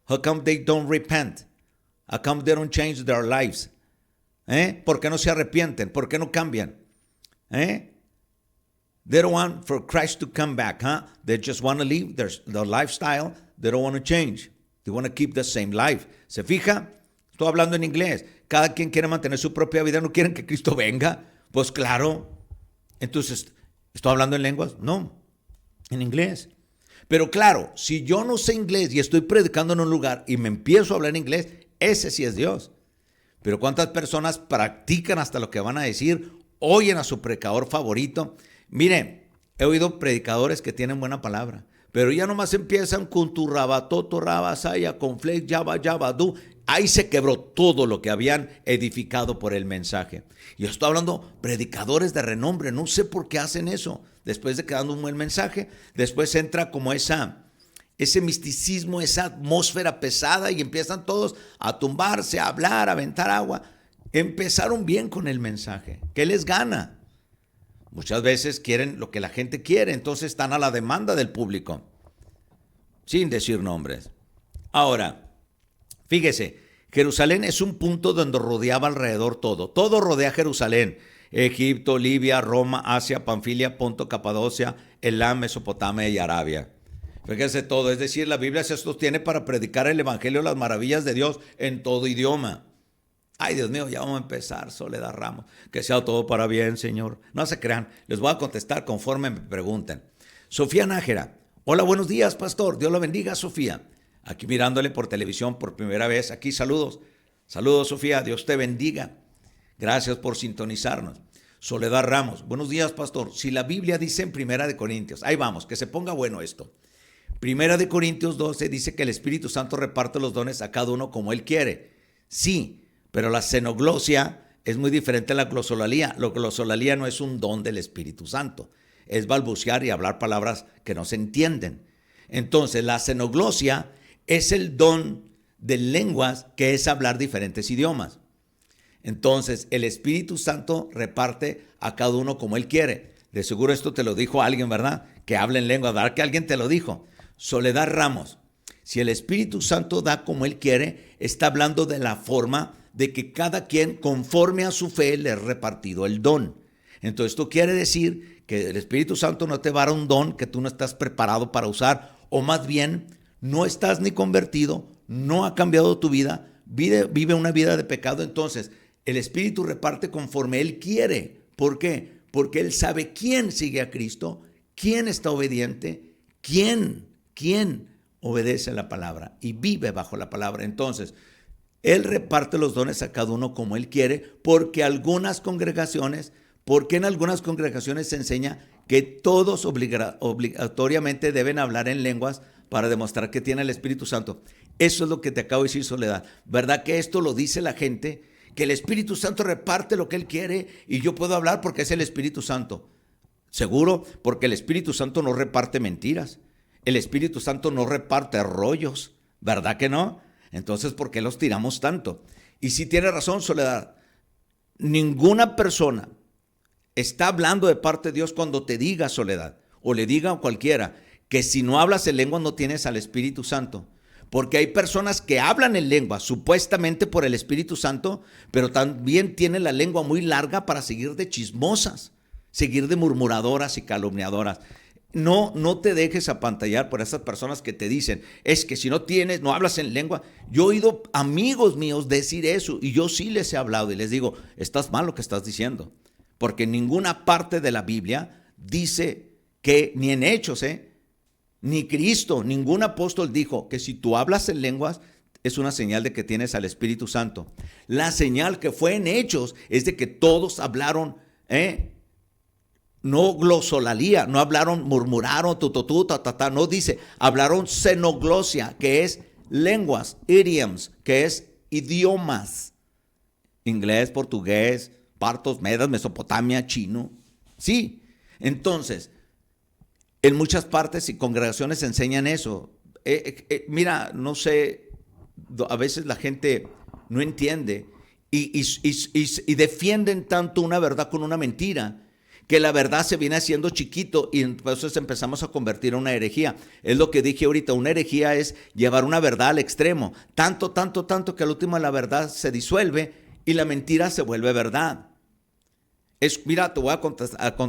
How come they don't repent? How come they don't change their lives? ¿Por qué no se arrepienten? ¿Por qué no cambian? They don't want for Christ to come back, huh? They just want to live their lifestyle. They don't want to change. They want to keep the same life. ¿Se fija? Estoy hablando en inglés. Cada quien quiere mantener su propia vida. ¿No quieren que Cristo venga? Pues claro. Entonces, ¿estoy hablando en lenguas? No, en inglés. Pero claro, si yo no sé inglés y estoy predicando en un lugar y me empiezo a hablar en inglés, ese sí es Dios. Pero ¿cuántas personas practican hasta lo que van a decir? Oyen a su predicador favorito. Miren, he oído predicadores que tienen buena palabra, pero ya nomás empiezan con tu rabatoto, rabasaya, con flex, yabadú. Ahí se quebró todo lo que habían edificado por el mensaje. Y yo estoy hablando predicadores de renombre, no sé por qué hacen eso. Después de que dan un buen mensaje, después entra como ese misticismo, esa atmósfera pesada y empiezan todos a tumbarse, a hablar, a aventar agua. Empezaron bien con el mensaje. ¿Qué les gana? Muchas veces quieren lo que la gente quiere, entonces están a la demanda del público, sin decir nombres. Ahora, fíjese, Jerusalén es un punto donde rodeaba alrededor todo. Todo rodea Jerusalén. Egipto, Libia, Roma, Asia, Panfilia, Ponto, Capadocia, Elam, Mesopotamia y Arabia. Fíjese todo, es decir, la Biblia se sostiene para predicar el evangelio, las maravillas de Dios en todo idioma. Ay, Dios mío, ya vamos a empezar, Soledad Ramos. Que sea todo para bien, Señor. No se crean, les voy a contestar conforme me pregunten. Sofía Nájera, hola, buenos días, pastor. Dios la bendiga, Sofía. Aquí mirándole por televisión por primera vez. Aquí saludos. Saludos, Sofía. Dios te bendiga. Gracias por sintonizarnos. Soledad Ramos, buenos días, pastor. Si la Biblia dice en Primera de Corintios, ahí vamos, que se ponga bueno esto. Primera de Corintios 12 dice que el Espíritu Santo reparte los dones a cada uno como Él quiere. Sí, Pero la xenoglosia es muy diferente a la glosolalia. La glosolalia no es un don del Espíritu Santo. Es balbucear y hablar palabras que no se entienden. Entonces, la xenoglosia es el don de lenguas, que es hablar diferentes idiomas. Entonces, el Espíritu Santo reparte a cada uno como Él quiere. De seguro esto te lo dijo alguien, ¿verdad? Que habla en lengua, ¿verdad? Que alguien te lo dijo. Soledad Ramos. Si el Espíritu Santo da como Él quiere, está hablando de la forma de que cada quien, conforme a su fe, le ha repartido el don. Entonces, esto quiere decir que el Espíritu Santo no te va a dar un don que tú no estás preparado para usar, o más bien, no estás ni convertido, no ha cambiado tu vida, vive una vida de pecado. Entonces, el Espíritu reparte conforme Él quiere. ¿Por qué? Porque Él sabe quién sigue a Cristo, quién está obediente, quién obedece la palabra y vive bajo la palabra. Entonces, Él reparte los dones a cada uno como Él quiere, porque en algunas congregaciones se enseña que todos obligatoriamente deben hablar en lenguas para demostrar que tiene el Espíritu Santo. Eso es lo que te acabo de decir, Soledad. ¿Verdad que esto lo dice la gente? Que el Espíritu Santo reparte lo que Él quiere y yo puedo hablar porque es el Espíritu Santo. Seguro, porque el Espíritu Santo no reparte mentiras. El Espíritu Santo no reparte rollos. ¿Verdad que no? Entonces, ¿por qué los tiramos tanto? Y sí tiene razón, Soledad. Ninguna persona está hablando de parte de Dios cuando te diga, Soledad, o le diga a cualquiera, que si no hablas en lengua no tienes al Espíritu Santo. Porque hay personas que hablan en lengua supuestamente por el Espíritu Santo, pero también tienen la lengua muy larga para seguir de chismosas, seguir de murmuradoras y calumniadoras. No te dejes apantallar por esas personas que te dicen, es que si no hablas en lengua. Yo he oído amigos míos decir eso y yo sí les he hablado y les digo, estás mal lo que estás diciendo. Porque en ninguna parte de la Biblia dice que, ni en Hechos, ni Cristo, ningún apóstol dijo que si tú hablas en lenguas es una señal de que tienes al Espíritu Santo. La señal que fue en Hechos es de que todos hablaron, no glosolalia, no hablaron, murmuraron, no dice, hablaron xenoglosia, que es lenguas, idioms, que es idiomas, inglés, portugués, partos, medas, Mesopotamia, chino. Sí, entonces, en muchas partes y congregaciones enseñan eso. Mira, no sé, a veces la gente no entiende y defienden tanto una verdad con una mentira, que la verdad se viene haciendo chiquito y entonces empezamos a convertir en una herejía. Es lo que dije ahorita, una herejía es llevar una verdad al extremo. Tanto que al último la verdad se disuelve y la mentira se vuelve verdad. Mira, te voy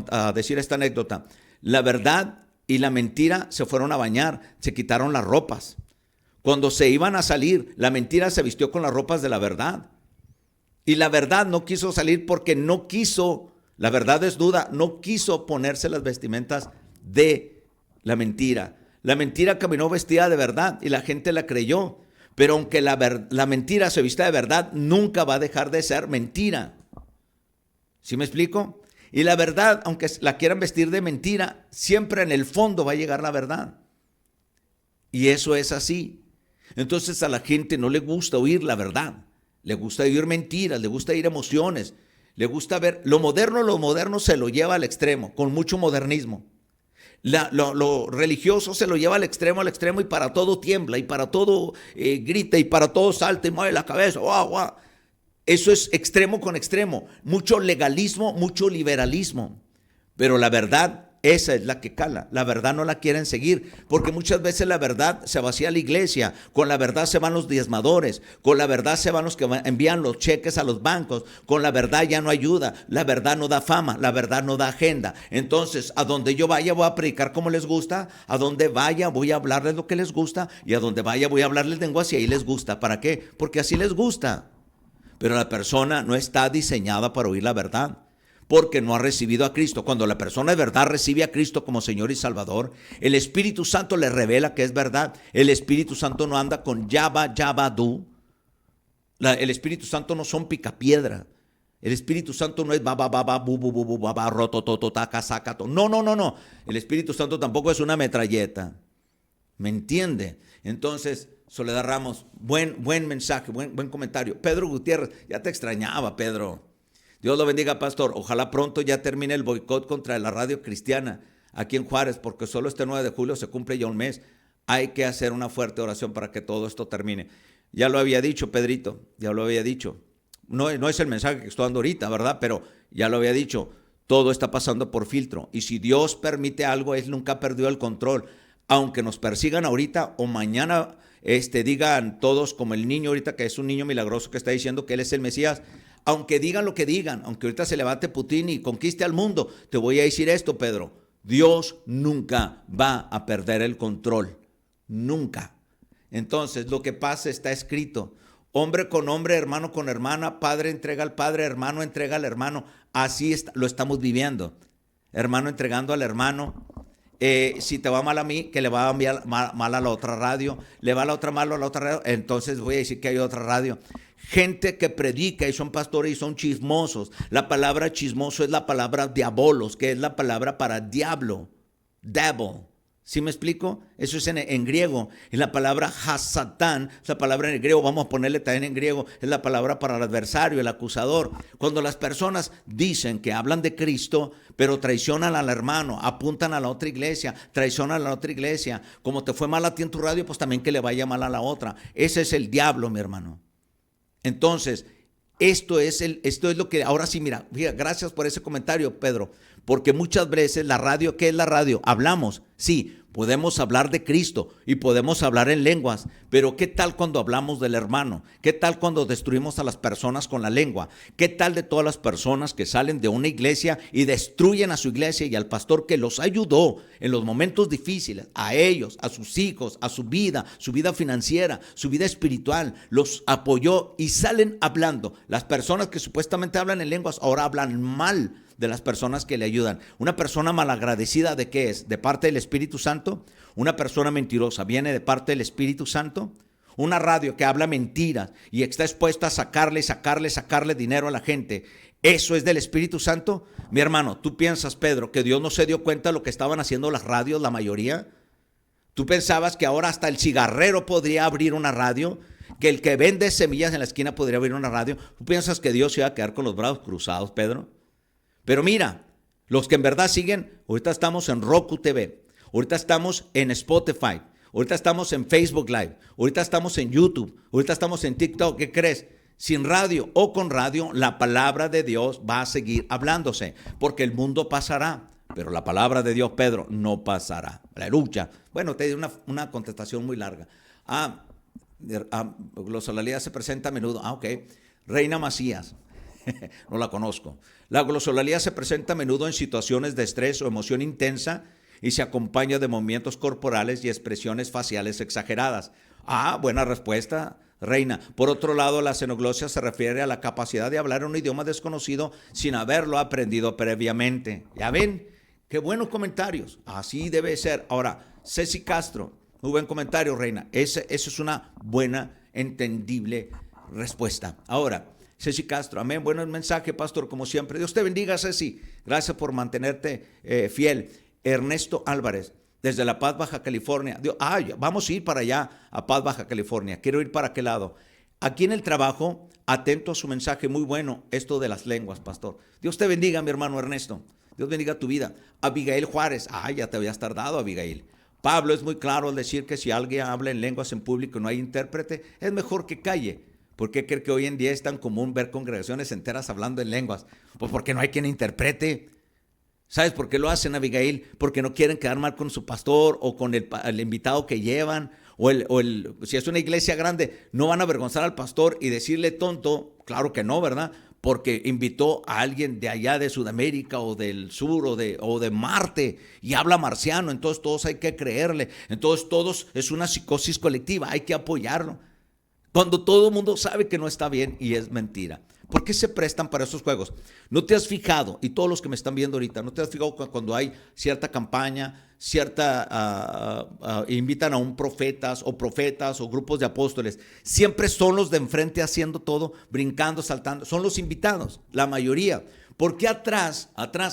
a decir esta anécdota. La verdad y la mentira se fueron a bañar, se quitaron las ropas. Cuando se iban a salir, la mentira se vistió con las ropas de la verdad. Y la verdad no quiso salir porque no quiso. La verdad desnuda no quiso ponerse las vestimentas de la mentira. La mentira caminó vestida de verdad y la gente la creyó. Pero aunque la mentira se vista de verdad, nunca va a dejar de ser mentira. ¿Sí me explico? Y la verdad, aunque la quieran vestir de mentira, siempre en el fondo va a llegar la verdad. Y eso es así. Entonces a la gente no le gusta oír la verdad. Le gusta oír mentiras, le gusta oír emociones. Le gusta ver, lo moderno se lo lleva al extremo, con mucho modernismo. Lo religioso se lo lleva al extremo y para todo tiembla, y para todo grita, y para todo salta y mueve la cabeza. ¡Wow, wow! Eso es extremo con extremo. Mucho legalismo, mucho liberalismo. Pero la verdad, esa es la que cala. La verdad no la quieren seguir, porque muchas veces la verdad se vacía la iglesia. Con la verdad se van los diezmadores. Con la verdad se van los que envían los cheques a los bancos. Con la verdad ya no ayuda. La verdad no da fama. La verdad no da agenda. Entonces, a donde yo vaya voy a predicar como les gusta. A donde vaya voy a hablarles lo que les gusta. Y a donde vaya voy a hablarles lenguas y ahí les gusta. ¿Para qué? Porque así les gusta. Pero la persona no está diseñada para oír la verdad, porque no ha recibido a Cristo. Cuando la persona de verdad recibe a Cristo como Señor y Salvador, el Espíritu Santo le revela que es verdad. El Espíritu Santo no anda con yabadú. El Espíritu Santo no son picapiedra. El Espíritu Santo no es rototototaca, sacato. No. El Espíritu Santo tampoco es una metralleta. ¿Me entiende? Entonces, Soledad Ramos, buen mensaje, buen comentario. Pedro Gutiérrez, ya te extrañaba, Pedro. Dios lo bendiga, pastor. Ojalá pronto ya termine el boicot contra la radio cristiana aquí en Juárez, porque solo este 9 de julio se cumple ya un mes. Hay que hacer una fuerte oración para que todo esto termine. Ya lo había dicho, Pedrito, ya lo había dicho. No es el mensaje que estoy dando ahorita, ¿verdad? Pero ya lo había dicho. Todo está pasando por filtro. Y si Dios permite algo, Él nunca perdió el control. Aunque nos persigan ahorita o mañana digan todos como el niño ahorita, que es un niño milagroso que está diciendo que Él es el Mesías. Aunque digan lo que digan, aunque ahorita se levante Putin y conquiste al mundo, te voy a decir esto, Pedro. Dios nunca va a perder el control. Nunca. Entonces, lo que pasa está escrito. Hombre con hombre, hermano con hermana, padre entrega al padre, hermano entrega al hermano. Así lo estamos viviendo. Hermano entregando al hermano. Si te va mal a mí, que le va a enviar mal a la otra radio, le va a la otra mal a la otra radio, entonces voy a decir que hay otra radio. Gente que predica y son pastores y son chismosos. La palabra chismoso es la palabra diabolos, que es la palabra para diablo, devil. ¿Sí me explico? Eso es en griego. Y la palabra hasatán, esa palabra en griego, vamos a ponerle también en griego, es la palabra para el adversario, el acusador. Cuando las personas dicen que hablan de Cristo, pero traicionan al hermano, apuntan a la otra iglesia, traicionan a la otra iglesia. Como te fue mal a ti en tu radio, pues también que le vaya mal a la otra. Ese es el diablo, mi hermano. Entonces, esto es lo que, ahora sí, mira, gracias por ese comentario, Pedro, porque muchas veces la radio, ¿qué es la radio? Hablamos, sí, podemos hablar de Cristo y podemos hablar en lenguas, pero ¿qué tal cuando hablamos del hermano? ¿Qué tal cuando destruimos a las personas con la lengua? ¿Qué tal de todas las personas que salen de una iglesia y destruyen a su iglesia y al pastor que los ayudó en los momentos difíciles, a ellos, a sus hijos, a su vida financiera, su vida espiritual, los apoyó y salen hablando? Las personas que supuestamente hablan en lenguas ahora hablan mal de las personas que le ayudan. Una persona malagradecida, ¿de qué es? ¿De parte del Espíritu Santo? Una persona mentirosa, ¿viene de parte del Espíritu Santo? Una radio que habla mentiras y está expuesta a sacarle dinero a la gente, ¿eso es del Espíritu Santo? Mi hermano, ¿tú piensas, Pedro, que Dios no se dio cuenta de lo que estaban haciendo las radios, la mayoría? ¿Tú pensabas que ahora hasta el cigarrero podría abrir una radio? ¿Que el que vende semillas en la esquina podría abrir una radio? ¿Tú piensas que Dios se iba a quedar con los brazos cruzados, Pedro? Pero mira, los que en verdad siguen, ahorita estamos en Roku TV, ahorita estamos en Spotify, ahorita estamos en Facebook Live, ahorita estamos en YouTube, ahorita estamos en TikTok. ¿Qué crees? Sin radio o con radio, la palabra de Dios va a seguir hablándose, porque el mundo pasará, pero la palabra de Dios, Pedro, no pasará. Aleluya. Bueno, te di una contestación muy larga. Glosología se presenta a menudo. Ok. Reina Macías. No la conozco. La glosología se presenta a menudo en situaciones de estrés o emoción intensa y se acompaña de movimientos corporales y expresiones faciales exageradas. Buena respuesta, Reina. Por otro lado, la xenoglosia se refiere a la capacidad de hablar un idioma desconocido sin haberlo aprendido previamente. ¿Ya ven? Qué buenos comentarios. Así debe ser. Ahora, Ceci Castro, muy buen comentario, Reina. Eso es una buena, entendible respuesta. Ahora, Ceci Castro, amén, buen mensaje, pastor, como siempre. Dios te bendiga, Ceci. Gracias por mantenerte fiel. Ernesto Álvarez, desde La Paz, Baja California. Vamos a ir para allá, a Paz, Baja California. Quiero ir para aquel lado. Aquí en el trabajo, atento a su mensaje, muy bueno, esto de las lenguas, pastor. Dios te bendiga, mi hermano Ernesto. Dios bendiga tu vida. Abigail Juárez, ya te habías tardado, Abigail. Pablo es muy claro al decir que si alguien habla en lenguas en público y no hay intérprete, es mejor que calle. ¿Por qué cree que hoy en día es tan común ver congregaciones enteras hablando en lenguas? Pues porque no hay quien interprete. ¿Sabes por qué lo hacen, Abigail? Porque no quieren quedar mal con su pastor o con el invitado que llevan. Si es una iglesia grande, no van a avergonzar al pastor y decirle tonto. Claro que no, ¿verdad? Porque invitó a alguien de allá de Sudamérica o del sur o de Marte y habla marciano. Entonces todos hay que creerle. Entonces todos es una psicosis colectiva. Hay que apoyarlo. Cuando todo el mundo sabe que no está bien y es mentira. ¿Por qué se prestan para esos juegos? ¿No te has fijado, y todos los que me están viendo ahorita, no te has fijado cuando hay cierta campaña, invitan a un profetas o grupos de apóstoles, siempre son los de enfrente haciendo todo, brincando, saltando, son los invitados, la mayoría. ¿Por qué atrás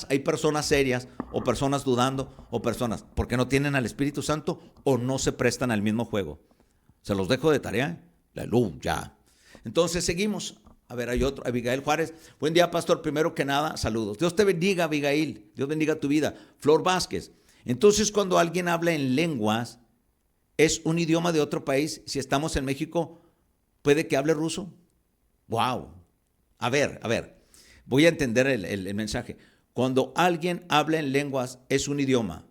hay personas serias o personas dudando o personas? Porque no tienen al Espíritu Santo o no se prestan al mismo juego. Se los dejo de tarea. Aleluya. Entonces seguimos. A ver, hay otro, Abigail Juárez. Buen día, pastor. Primero que nada, saludos. Dios te bendiga, Abigail. Dios bendiga tu vida. Flor Vázquez. Entonces, cuando alguien habla en lenguas, ¿es un idioma de otro país? Si estamos en México, ¿puede que hable ruso? ¡Wow! A ver. Voy a entender el mensaje. Cuando alguien habla en lenguas, ¿es un idioma?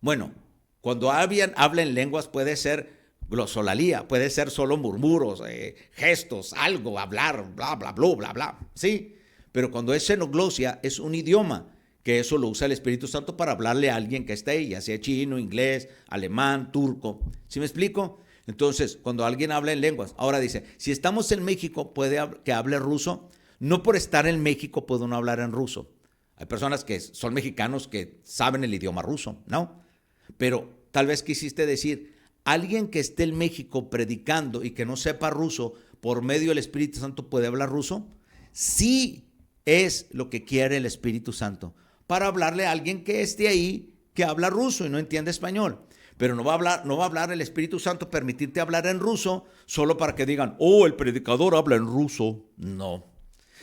Bueno, cuando alguien habla en lenguas puede ser glosolalía, puede ser solo murmuros, gestos, algo, hablar, bla, bla, bla, bla, bla, ¿sí? Pero cuando es xenoglosia, es un idioma, que eso lo usa el Espíritu Santo para hablarle a alguien que esté ahí, ya sea chino, inglés, alemán, turco, ¿sí me explico? Entonces, cuando alguien habla en lenguas, ahora dice, si estamos en México, ¿puede que hable ruso? No por estar en México puede uno hablar en ruso. Hay personas que son mexicanos que saben el idioma ruso, ¿no? Pero tal vez quisiste decir, alguien que esté en México predicando y que no sepa ruso, por medio del Espíritu Santo, ¿puede hablar ruso? Sí, es lo que quiere el Espíritu Santo, para hablarle a alguien que esté ahí, que habla ruso y no entiende español. Pero no va a hablar el Espíritu Santo, permitirte hablar en ruso, solo para que digan, oh, el predicador habla en ruso. No.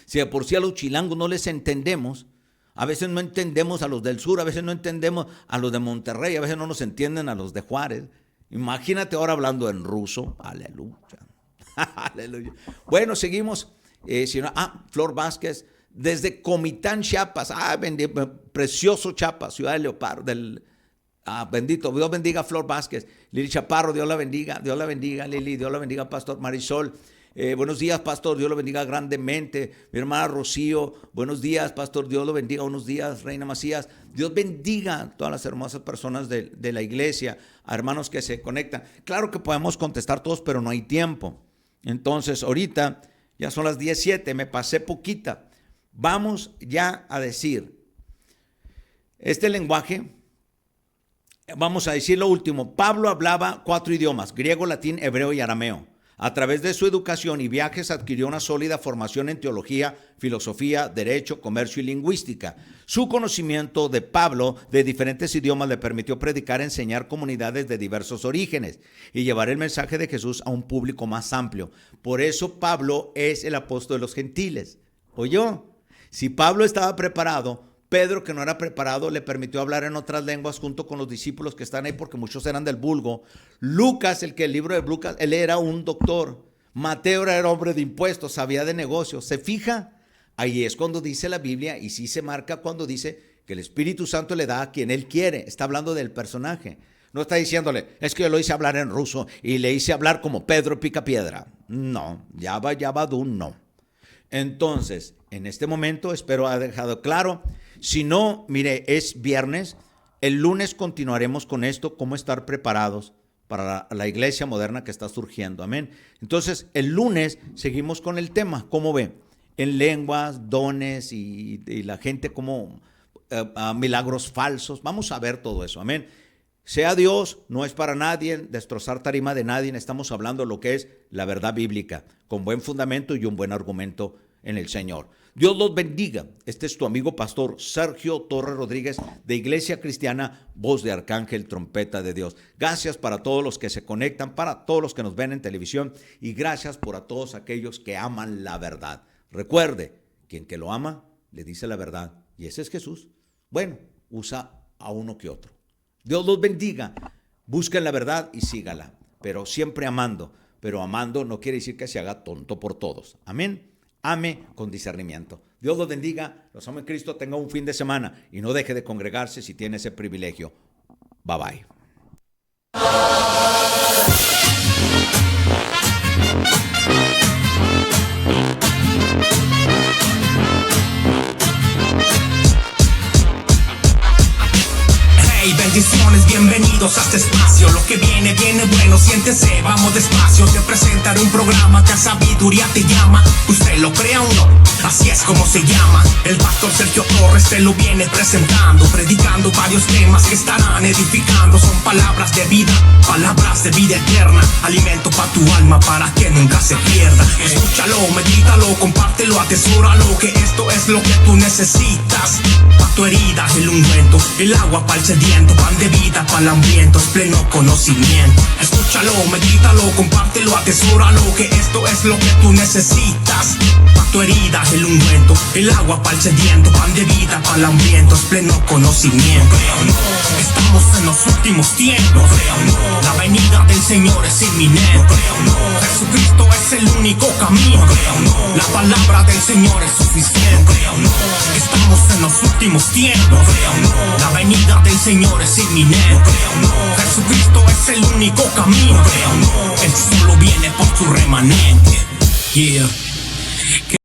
Si de por sí a los chilangos no les entendemos, a veces no entendemos a los del sur, a veces no entendemos a los de Monterrey, a veces no nos entienden a los de Juárez. Imagínate ahora hablando en ruso. Aleluya. Aleluya. Bueno, seguimos. Flor Vázquez, desde Comitán, Chiapas. Precioso Chiapas, ciudad de Leopardo. Bendito, Dios bendiga a Flor Vázquez. Lili Chaparro, Dios la bendiga. Dios la bendiga, Lili. Dios la bendiga, Pastor Marisol. Buenos días, pastor, Dios lo bendiga grandemente. Mi hermana Rocío, buenos días, pastor, Dios lo bendiga. Buenos días, Reina Macías. Dios bendiga a todas las hermosas personas de la iglesia, a hermanos que se conectan. Claro que podemos contestar todos, pero no hay tiempo. Entonces, ahorita ya son las 17, me pasé poquita. Vamos ya a decir, este lenguaje, vamos a decir lo último. Pablo hablaba 4 idiomas, griego, latín, hebreo y arameo. A través de su educación y viajes adquirió una sólida formación en teología, filosofía, derecho, comercio y lingüística. Su conocimiento de Pablo de diferentes idiomas le permitió predicar y enseñar comunidades de diversos orígenes y llevar el mensaje de Jesús a un público más amplio. Por eso Pablo es el apóstol de los gentiles. ¿Oyó? Si Pablo estaba preparado, Pedro, que no era preparado, le permitió hablar en otras lenguas junto con los discípulos que están ahí porque muchos eran del vulgo. Lucas, el libro de Lucas, él era un doctor. Mateo era hombre de impuestos, sabía de negocios. ¿Se fija? Ahí es cuando dice la Biblia, y sí se marca cuando dice que el Espíritu Santo le da a quien él quiere. Está hablando del personaje. No está diciéndole, es que yo lo hice hablar en ruso y le hice hablar como Pedro Picapiedra. No, ya va, no. Entonces, en este momento espero haber dejado claro. Si no, mire, es viernes. El lunes continuaremos con esto, cómo estar preparados para la iglesia moderna que está surgiendo. Amén. Entonces, el lunes seguimos con el tema. ¿Cómo ve? En lenguas, dones y la gente como milagros falsos. Vamos a ver todo eso. Amén. Sea Dios, no es para nadie destrozar tarima de nadie. Estamos hablando de lo que es la verdad bíblica, con buen fundamento y un buen argumento en el Señor. Dios los bendiga. Este es tu amigo pastor Sergio Torres Rodríguez de Iglesia Cristiana, Voz de Arcángel, Trompeta de Dios. Gracias para todos los que se conectan, para todos los que nos ven en televisión y gracias por a todos aquellos que aman la verdad. Recuerde, quien que lo ama, le dice la verdad y ese es Jesús. Bueno, usa a uno que otro. Dios los bendiga. Busquen la verdad y sígala, pero siempre amando. Pero amando no quiere decir que se haga tonto por todos. Amén. Ame con discernimiento. Dios los bendiga, los amo en Cristo, tenga un fin de semana y no deje de congregarse si tiene ese privilegio. Bye bye. Bendiciones, bienvenidos a este espacio. Lo que viene, viene bueno, siéntese, vamos despacio. Te presentaré presentar un programa que a sabiduría te llama. Usted lo crea o no, así es como se llama. El pastor Sergio Torres te lo viene presentando, predicando varios temas que estarán edificando. Son palabras de vida eterna, alimento para tu alma para que nunca se pierda. Escúchalo, medítalo, compártelo, atesóralo, que esto es lo que tú necesitas. Pa' tu herida el ungüento, el agua para el sediento, pan de vida para el hambriento, es pleno conocimiento. Escúchalo, medítalo, compártelo, atesóralo, que esto es lo que tú necesitas. Pa' tu herida el ungüento, el agua para el sediento, pan de vida para el hambriento, es pleno conocimiento. Estamos en los últimos tiempos, la venida del Señor es inminente. Jesucristo es el único camino, la palabra del Señor es suficiente. Estamos en los últimos tiempos, la venida del Señor es inminente. Jesucristo es el único camino, Él solo viene por su remanente. Yeah.